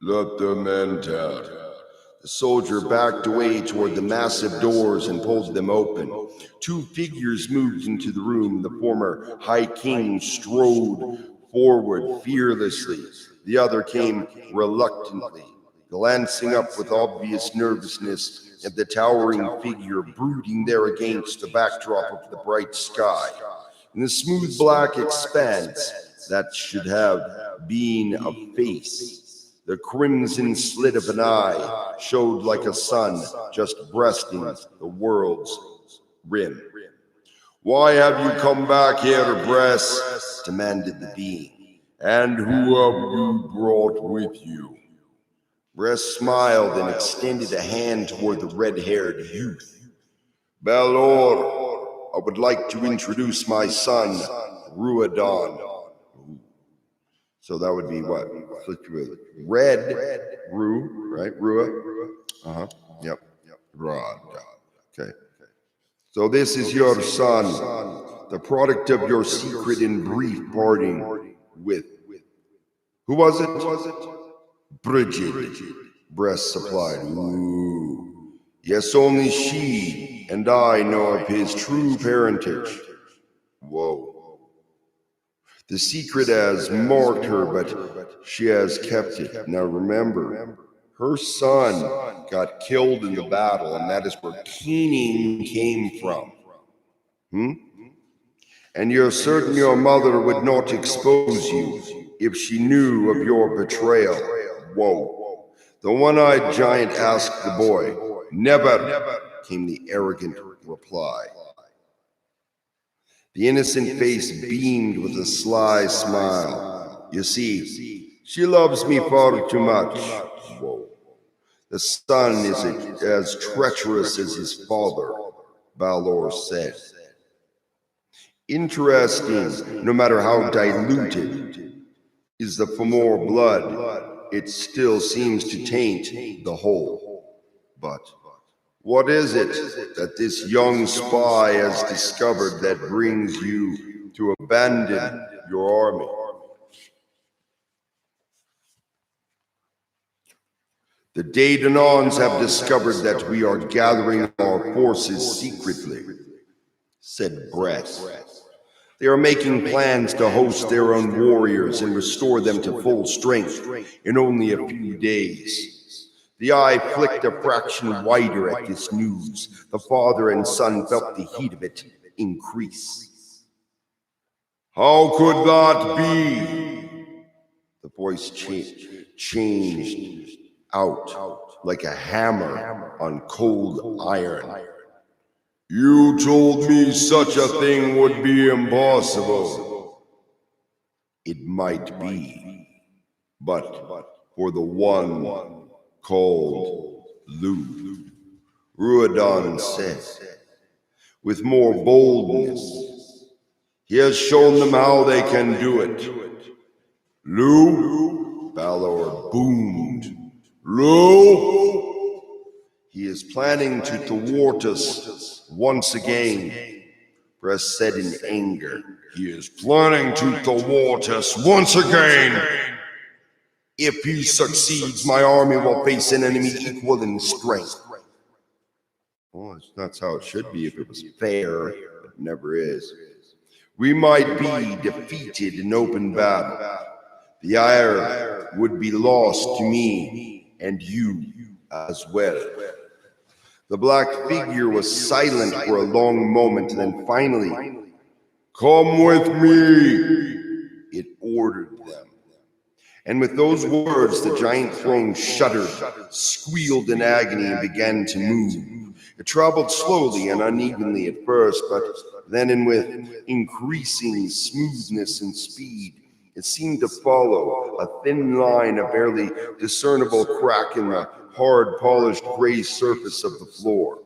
"Let them enter." The soldier backed away toward the massive doors and pulled them open. Two figures moved into the room. The former High King strode forward fearlessly. The other came reluctantly, glancing up with obvious nervousness at the towering figure brooding there against the backdrop of the bright sky. In the smooth black expanse that should have been a face, the crimson slit of an eye showed like a sun just breasting the world's rim. "Why have you come back here, Bress?" demanded the being. "And who have you brought with you?" Bress smiled and extended a hand toward the red-haired youth. "Balor, I would like to introduce my son, Ruadon." So that would be what? Red, Ru, right? Rua? Yep. Rod. Okay. "So this is your son, the product of your secret and brief parting with..." Who was it? "Bridget," Bress supplied. "Ooh. Yes, only she and I know of his true parentage." Whoa. "The secret has marked her, but she has kept it. Now remember, her son got killed in the battle, and that is where Keening came from. And you're certain your mother would not expose you if she knew of your betrayal." Whoa. The one-eyed giant asked the boy. "Never," came the arrogant reply. The innocent face beamed with a sly smile. "You see, she loves me far too much." Whoa. "The son is as treacherous as his father," Balor said. "Interesting, no matter how diluted is the Fomor blood, it still seems to taint the whole. But what is it that this young spy has discovered that brings you to abandon your army?" "The Daedanons have discovered that we are gathering our forces secretly," said Bress. "They are making plans to host their own warriors and restore them to full strength in only a few days." The eye flicked a fraction wider at this news. The father and son felt the heat of it increase. "How could that be?" the voice changed out like a hammer on cold iron. You told me such a thing would be impossible. It might be, but for the one called Lou, Ruodon said, with more boldness. He has shown them how they can do it. Lou, Balor boomed. Lou, he is planning to thwart us once again. Bress said in anger. He is planning to thwart us once again. If he succeeds, my army will face an enemy equal in strength. Well, that's how it should be if it was fair, but it never is. We might be defeated in open battle. The ire would be lost to me and you as well. The black figure was silent for a long moment, and then finally, come with me, it ordered them. And with those words, the giant throne shuddered, squealed in agony, and began to move. It traveled slowly and unevenly at first, but then and with increasing smoothness and speed, it seemed to follow a thin line, a barely discernible crack in the hard, polished gray surface of the floor.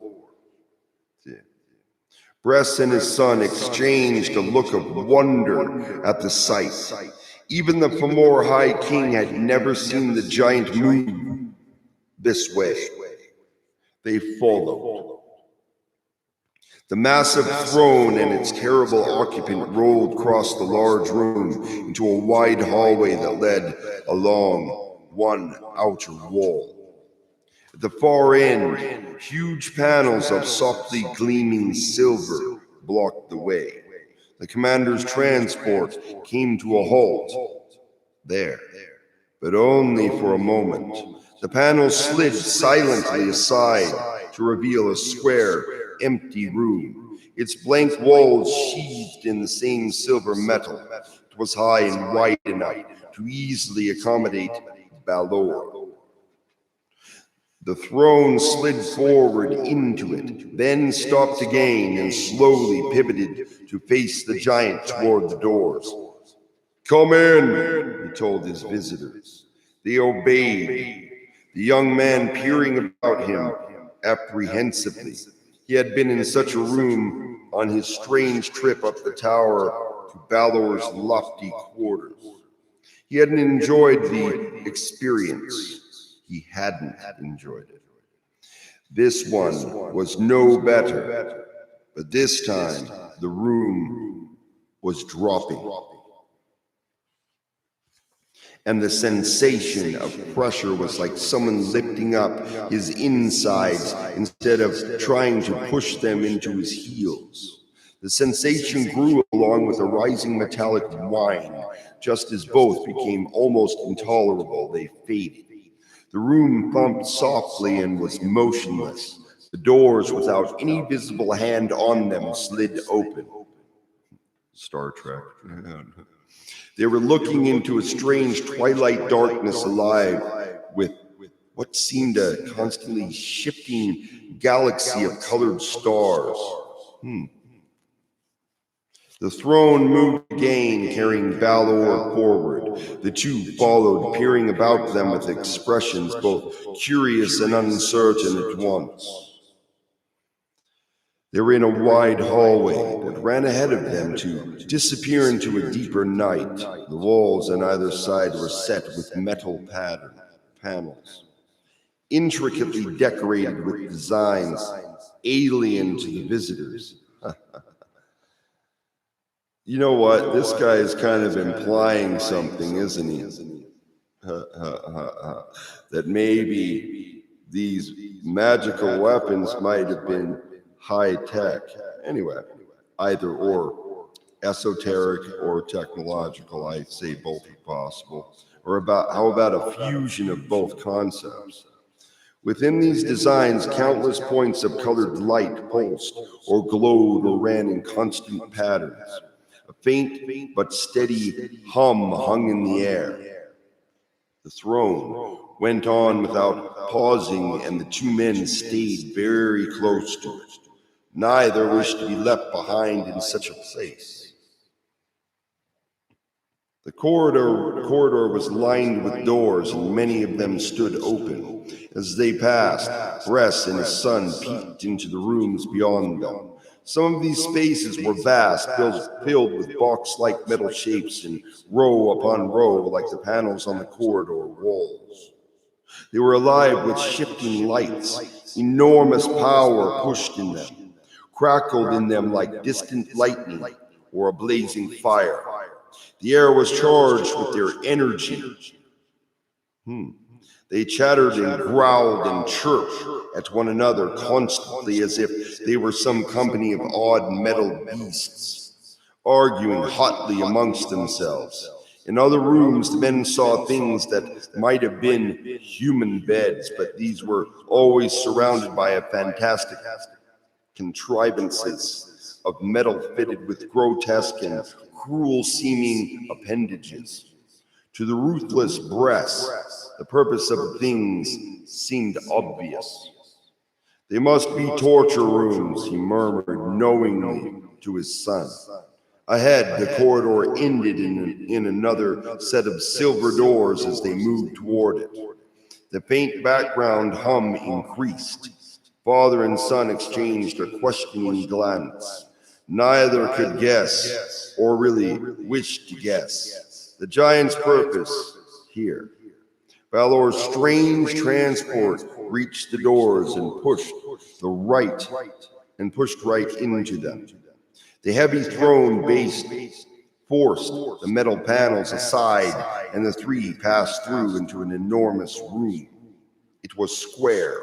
Bress and his son exchanged a look of wonder at the sight. Even the Fomor High King had never seen the giant move this way. They followed. The massive throne and its terrible occupant rolled across the large room into a wide hallway that led along one outer wall. At the far end, huge panels of softly gleaming silver blocked the way. The commander's transport came to a halt there, but only for a moment. The panels slid silently aside to reveal a square, empty room, its blank walls sheathed in the same silver metal. It was high and wide enough to easily accommodate Balor. The throne slid forward into it, then stopped again and slowly pivoted to face the giant toward the doors. Come in, he told his visitors. They obeyed, the young man peering about him apprehensively. He had been in such a room on his strange trip up the tower to Balor's lofty quarters. He hadn't enjoyed the experience. He hadn't enjoyed it. This one was no better, but this time the room was dropping. And the sensation of pressure was like someone lifting up his insides instead of trying to push them into his heels. The sensation grew along with a rising metallic whine. Just as both became almost intolerable, they faded. The room thumped softly and was motionless. The doors, without any visible hand on them, slid open. Star Trek. They were looking into a strange twilight darkness alive with what seemed a constantly shifting galaxy of colored stars. The throne moved again, carrying Balor forward. The two followed, peering about them with expressions both curious and uncertain at once. They were in a wide hallway that ran ahead of them to disappear into a deeper night. The walls on either side were set with metal panels, intricately decorated with designs alien to the visitors. You know what? This guy is kind of implying something, isn't he? That maybe these magical weapons might have been high tech. Anyway, either or, esoteric or technological. I say both are possible. Or how about a fusion of both concepts? Within these designs, countless points of colored light pulsed or glowed or ran in constant patterns. A faint but steady hum hung in the air. The throne went on without pausing, and the two men stayed very close to it. Neither wished to be left behind in such a place. The corridor was lined with doors, and many of them stood open. As they passed, Bress and his son peeked into the rooms beyond them. Some of these spaces were vast, filled with box-like metal shapes in row upon row, like the panels on the corridor walls. They were alive with shifting lights. Enormous power pushed in them, crackled in them like distant lightning or a blazing fire. The air was charged with their energy. They chattered and growled and chirped at one another constantly, as if they were some company of odd metal beasts, arguing hotly amongst themselves. In other rooms, the men saw things that might have been human beds, but these were always surrounded by a fantastic contrivances of metal fitted with grotesque and cruel-seeming appendages. To the ruthless Bress, the purpose of things seemed obvious. They must be torture rooms, he murmured knowingly to his son. Ahead, the corridor ended in another set of silver doors as they moved toward it. The faint background hum increased. Father and son exchanged a questioning glance. Neither could guess, or really wish to guess, the giant's purpose here. Balor's strange transport reached the doors and pushed right into them. The heavy throne base forced the metal panels aside, and the three passed through into an enormous room. It was square,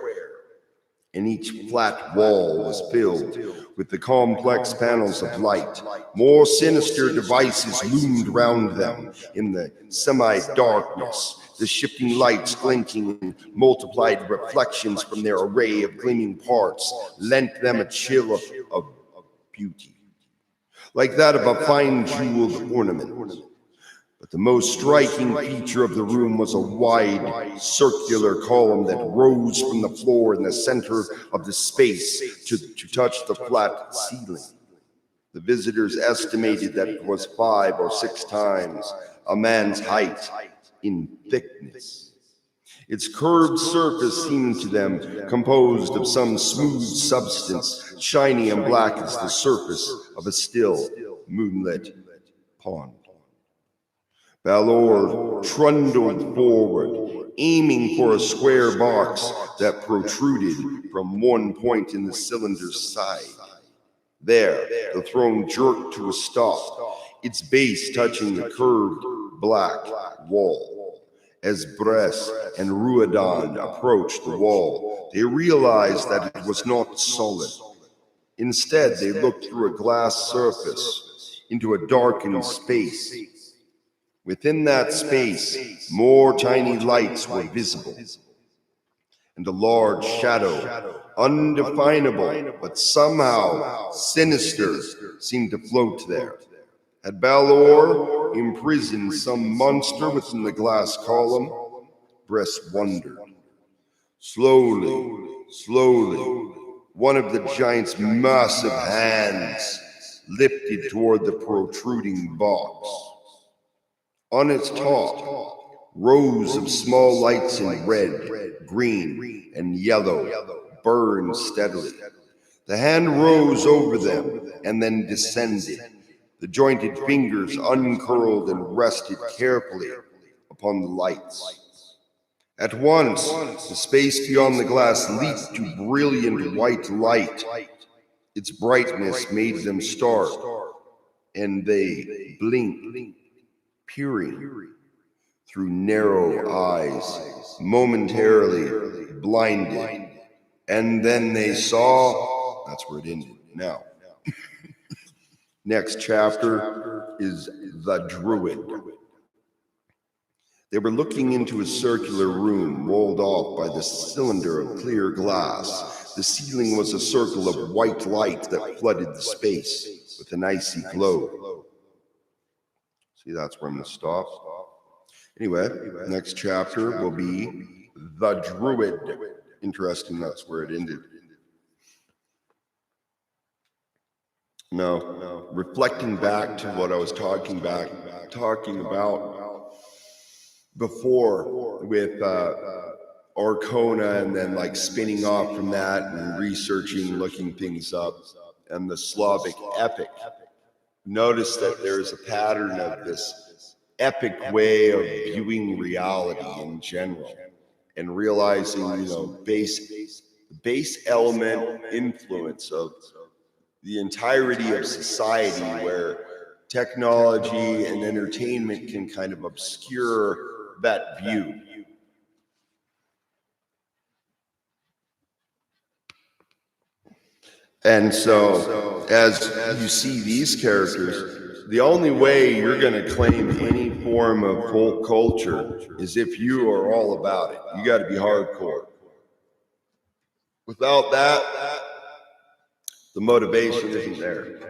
and each flat wall was filled with the complex panels of light. More sinister devices loomed round them in the semi-darkness, the shifting lights glinting in multiplied reflections from their array of gleaming parts lent them a chill of beauty, like that of a fine jeweled ornament. But the most striking feature of the room was a wide, circular column that rose from the floor in the center of the space to touch the flat ceiling. The visitors estimated that it was 5 or 6 times a man's height in thickness. Its curved surface seemed to them composed of some smooth substance, shiny and black as the surface of a still, moonlit pond. Balor trundled forward, aiming for a square box that protruded from one point in the cylinder's side. There, the throne jerked to a stop, its base touching the curved black wall. As Bress and Ruadan approached the wall, they realized that it was not solid. Instead, they looked through a glass surface into a darkened space. Within that space, more tiny lights were visible, and a large shadow, undefinable but somehow sinister, seemed to float there. Had Balor imprisoned some monster within the glass column? Bress wondered. Slowly, one of the giant's massive hands lifted toward the protruding box. On its top, rows of small lights in red, green, and yellow burned steadily. The hand rose over them and then descended. The jointed fingers uncurled and rested carefully upon the lights. At once, the space beyond the glass leaped to brilliant white light. Its brightness made them start, and they blinked, peering through narrow eyes, momentarily blinded. And then they saw, that's where it ended. Now, next chapter is the Druid. They were looking into a circular room walled off by the cylinder of clear glass. The ceiling was a circle of white light that flooded the space with an icy glow. See, that's where I'm going to stop. Anyway, next chapter will be the Druid. Interesting, that's where it ended. Now, reflecting back to what I was talking about before with Arkona, and then like spinning off from that and researching, looking things up, and the Slavic epic. Notice that there's a pattern of this epic way of viewing reality in general, and realizing, you know, base element influence of the entirety of society, where technology and entertainment can kind of obscure that view. And so, as you see these characters, the only way you're going to claim any form of folk culture is if you are all about it. You got to be hardcore. Without that, the motivation isn't there.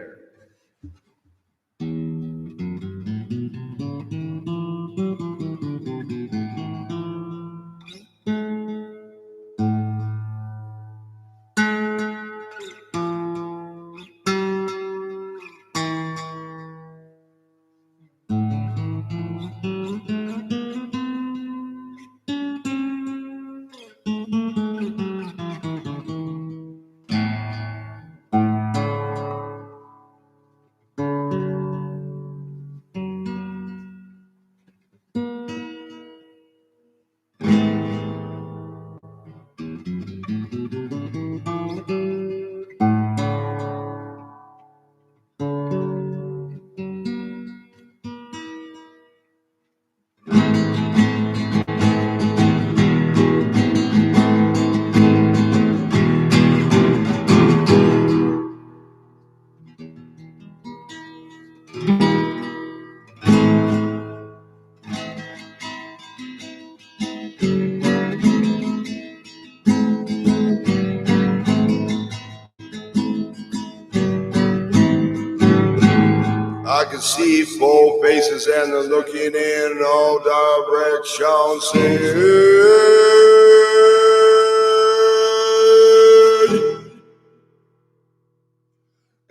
I can see full faces and they're looking in all directions, saying,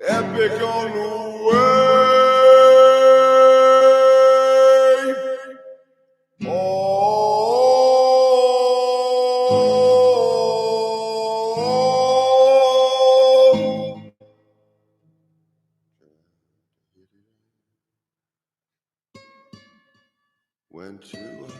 epic on the way. Went too high.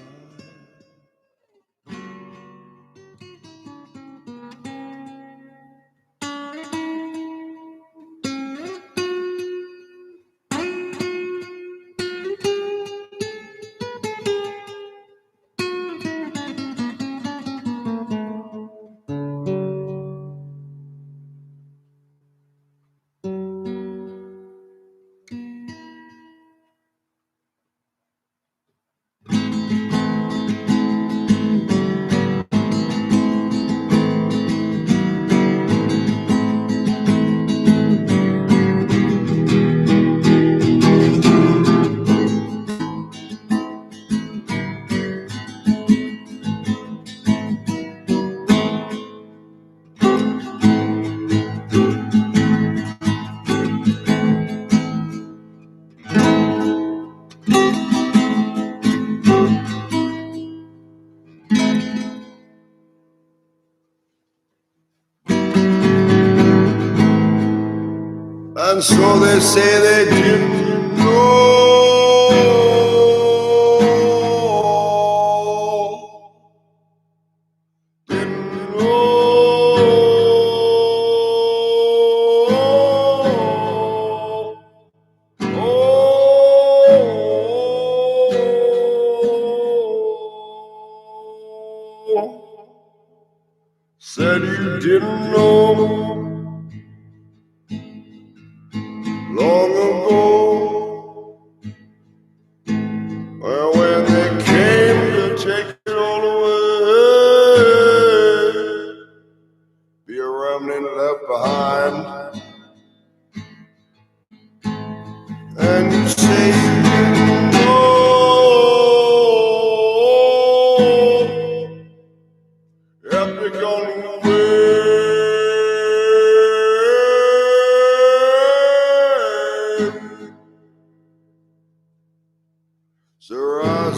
And so they say they didn't know, didn't know. Said you didn't know. Long ago, well, when they came to take it all away, be a remnant left behind. And you say you didn't know.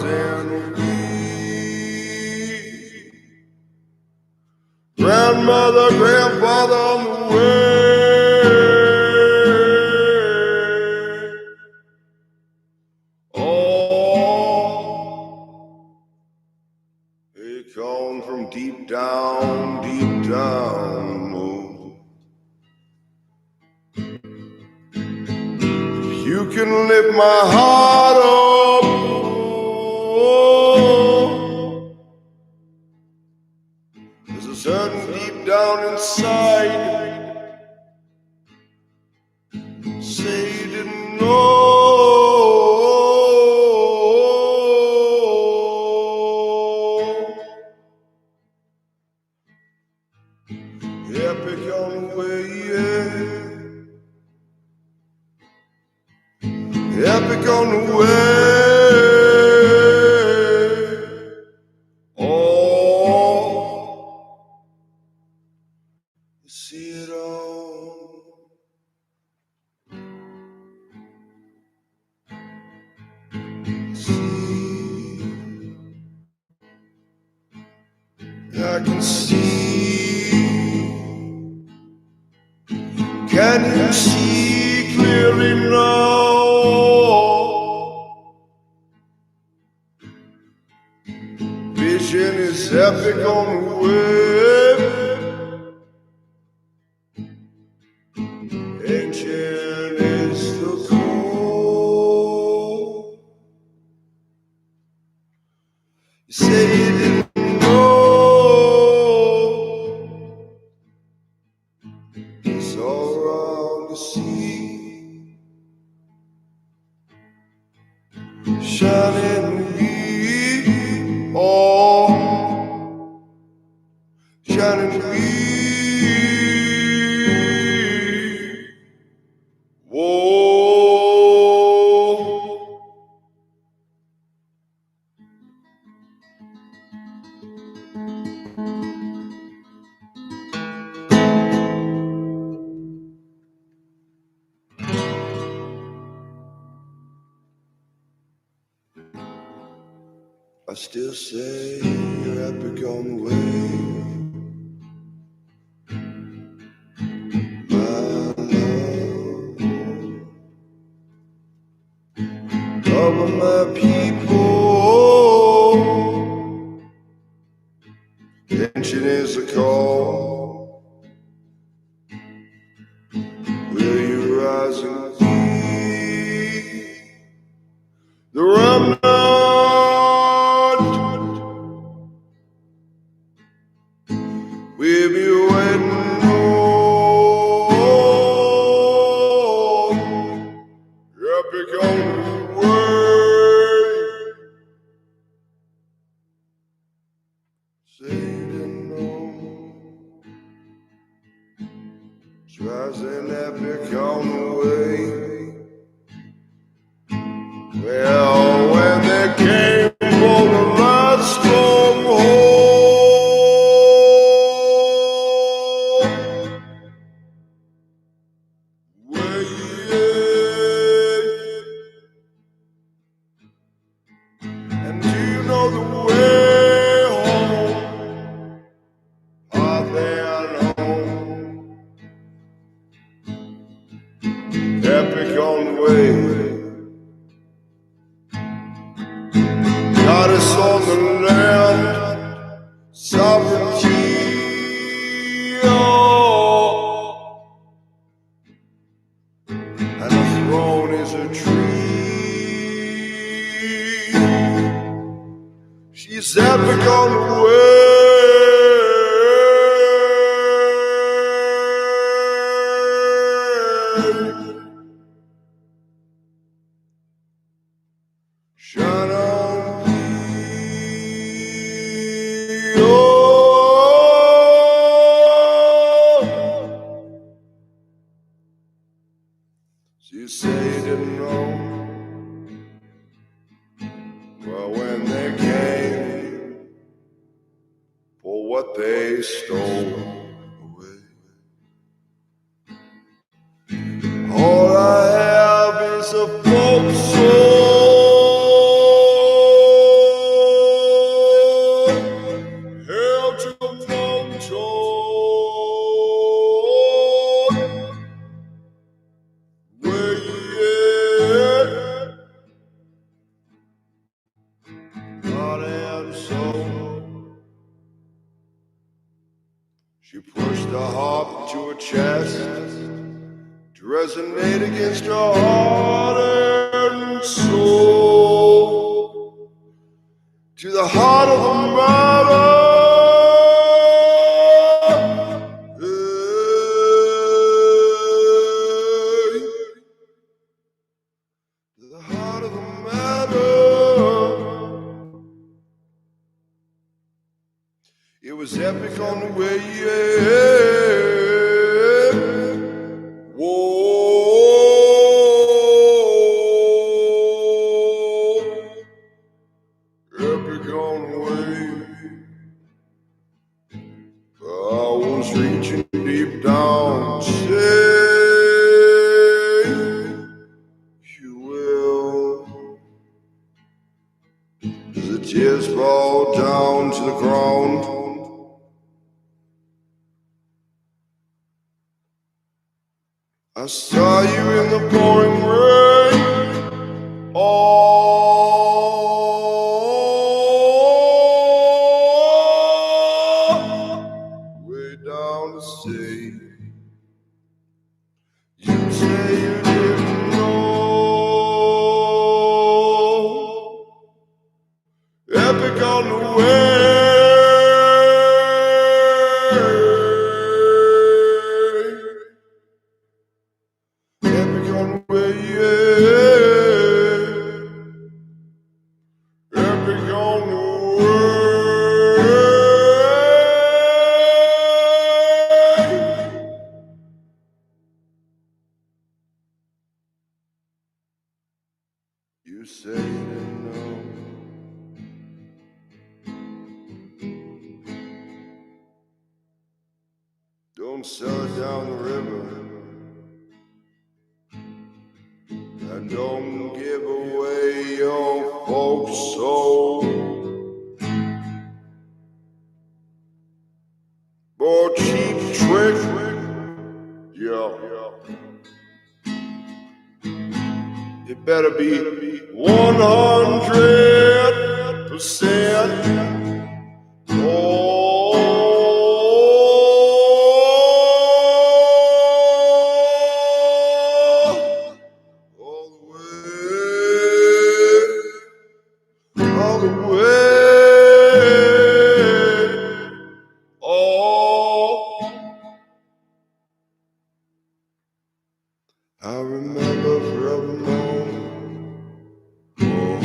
rising grandmother, grandfather on the way. Oh, they come from deep down, deep down. Oh, you can lift my heart up. Oh, there's a certain deep down inside. Say you didn't know. Epic on the way, yeah. Epic on the way. Oh, you see it all. I can see. Can you see clearly now? Vision is epic on the way. Ancient is the core. You say you didn't know. It's all around the sea, shining we, oh, shining we, whoa. I still say you're epic on the way. My love, love of my people. Tension is a call. Will you rise and be the remnant? We'll be waiting on epic on the way. Say you didn't know. It's rising epic on the way. Well, when they came for the last stronghold, and do you know the way home? Are they home? Epic on the way. Goddess on the land, sovereignty. Oh, and the throne is a tree. She's epic on the way. Shine on me. Oh, you say you didn't know. Well, when they came for what they stole away, all I have is a folk soul. heart and soul. She pushed the harp to her chest to resonate against her heart and soul. To the heart of the matter. It was epic on the way, yeah. Whoa, epic on the way. I was reaching deep down to say you will. As the tears fall down to the ground, I saw you in the pouring rain. Oh, way down the sea. You say you didn't know. Epic on the way. Epic on the way, yeah. Epic on the way. You say you didn't know. Don't sell it down the river. And don't give away your folks' soul. For a cheap trick, yeah. It better be 100%. All the way. Oh, I remember forevermore. Oh,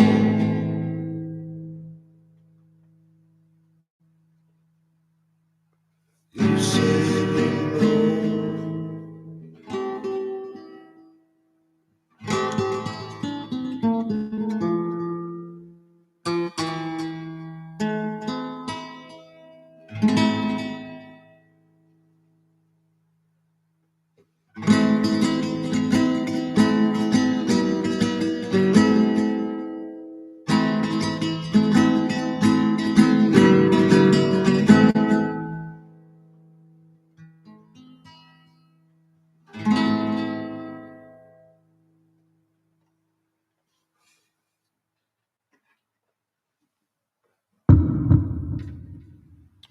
you say you didn't know.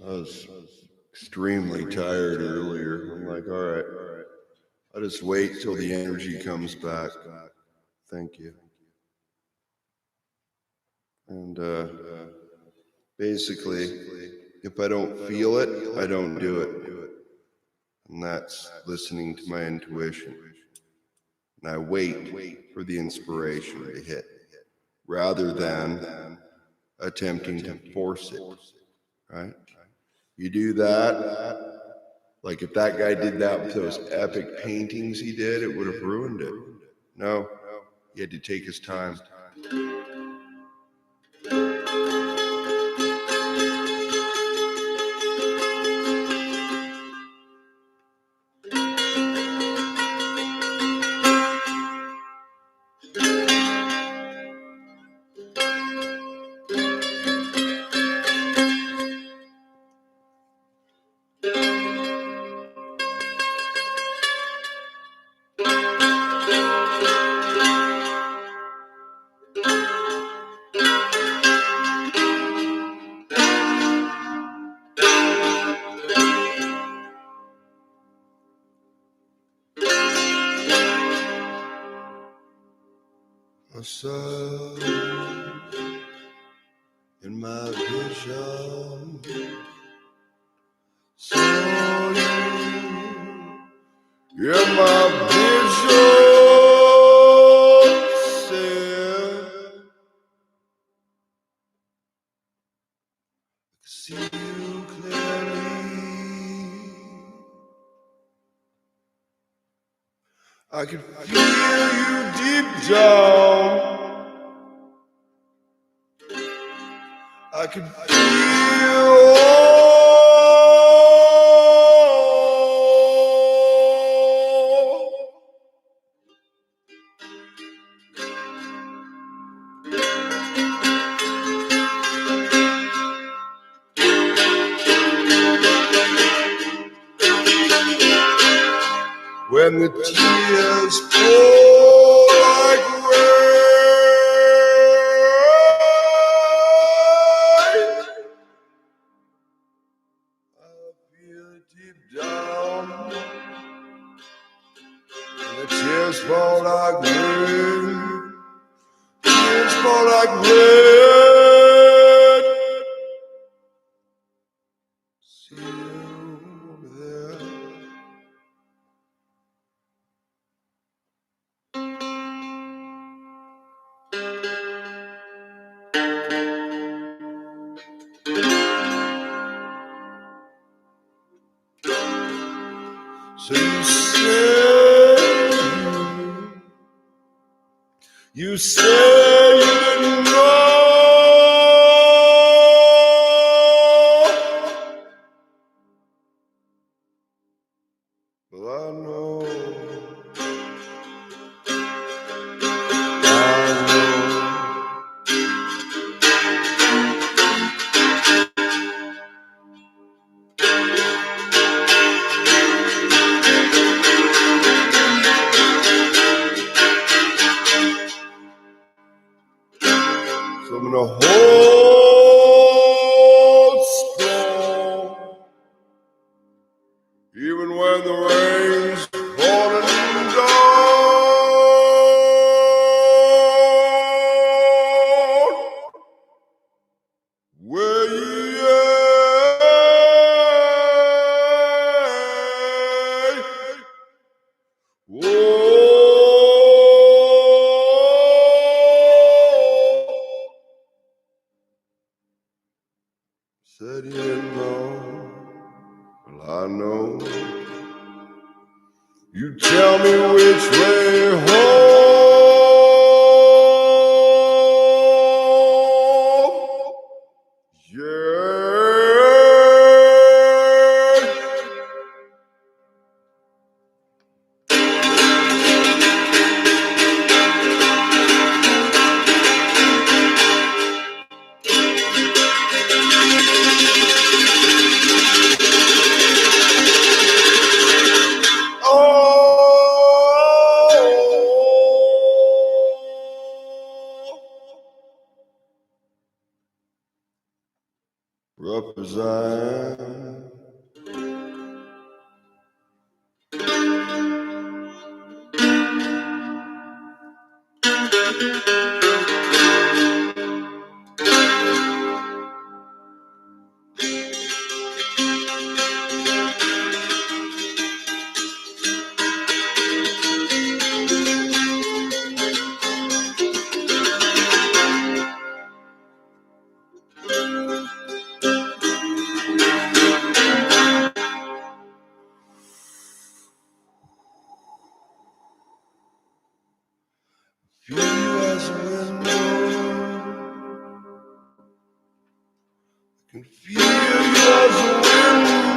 I was extremely tired earlier. I'm like, all right, I'll just wait till the energy comes back. Thank you. And basically, if I don't feel it, I don't do it. And that's listening to my intuition. And I wait for the inspiration to hit, rather than attempting to force it, right? You do that, like if that guy did that with those epic paintings he did, it would have ruined it. No, he had to take his time. sun in my vision. Sun in my vision. Said, I see you clearly. I can feel you deep down. I can feel when the tears fall like rain. I feel it deep down. And the tears fall like rain. Tears fall like rain. See you over there. So you say you didn't know, but I know, so I'm gonna hold strong, even when the rain's falling down. Where you at? Whoa. Said you didn't know, well I know. You tell me which way home. Represent. Feel you as a window. I can feel you as a window.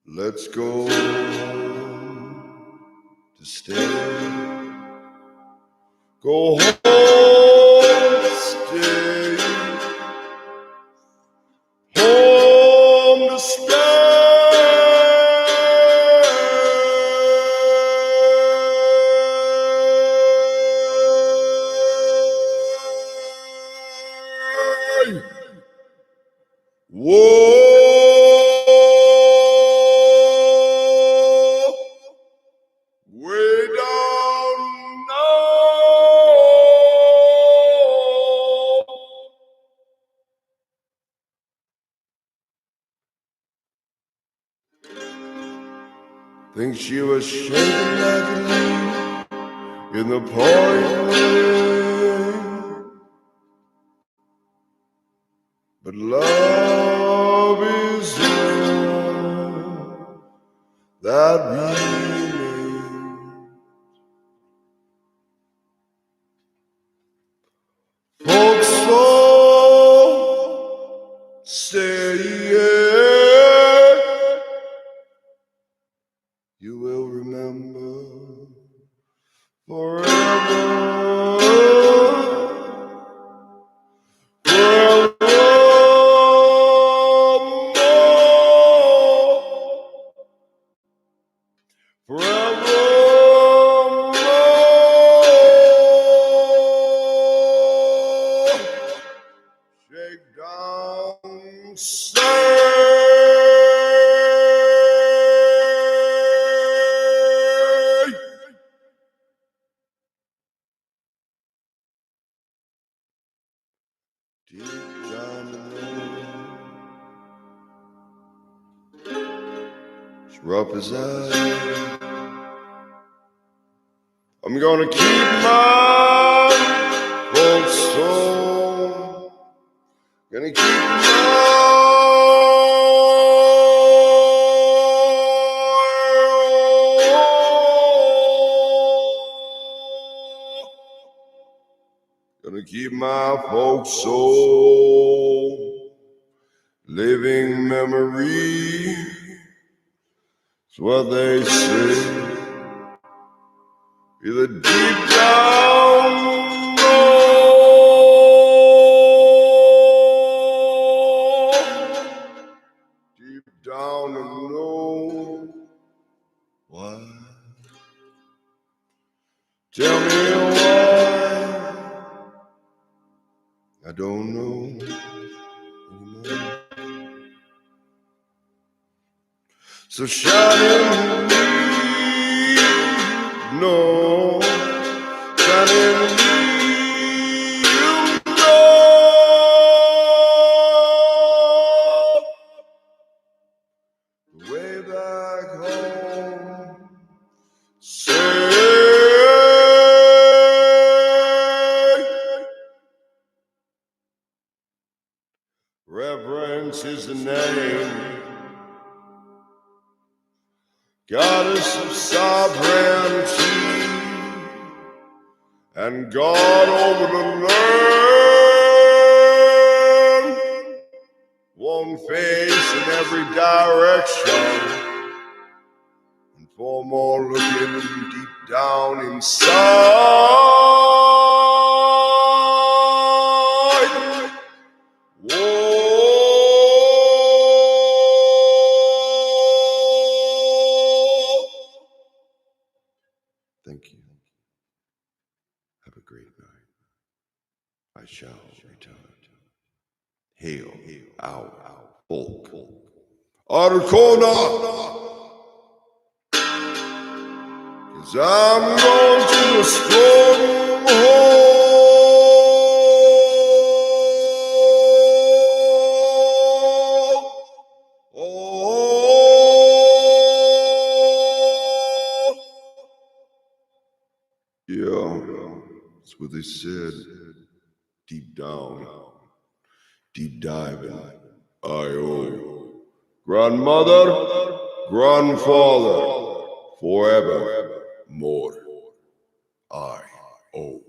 Let's go. Go home, stay home to stay. Whoa, way down now. Think she was shaking like a leaf in the pouring rain, but love is all that remains. Folks all say you will remember forever, shake down, say. Deep down as rough as I'm gonna keep my old soul, gonna keep my folks' soul, living memory. It's what they say. Feel it deep down low, deep down and low. Why? Tell me why. I don't know anymore. So shine in me, no, shine in me, you know. Way back home, say. Reverence is the name, goddess of sovereignty, and God over the land. One face in every direction, and four more looking deep down inside. Thank you. Have a great night. I shall return. Hail, our folk. Arkona! 'Cause I'm going to the stronghold. Yeah, that's what they said. Deep down, deep diving. I-O. Grandmother, grandfather, forever more. I-O.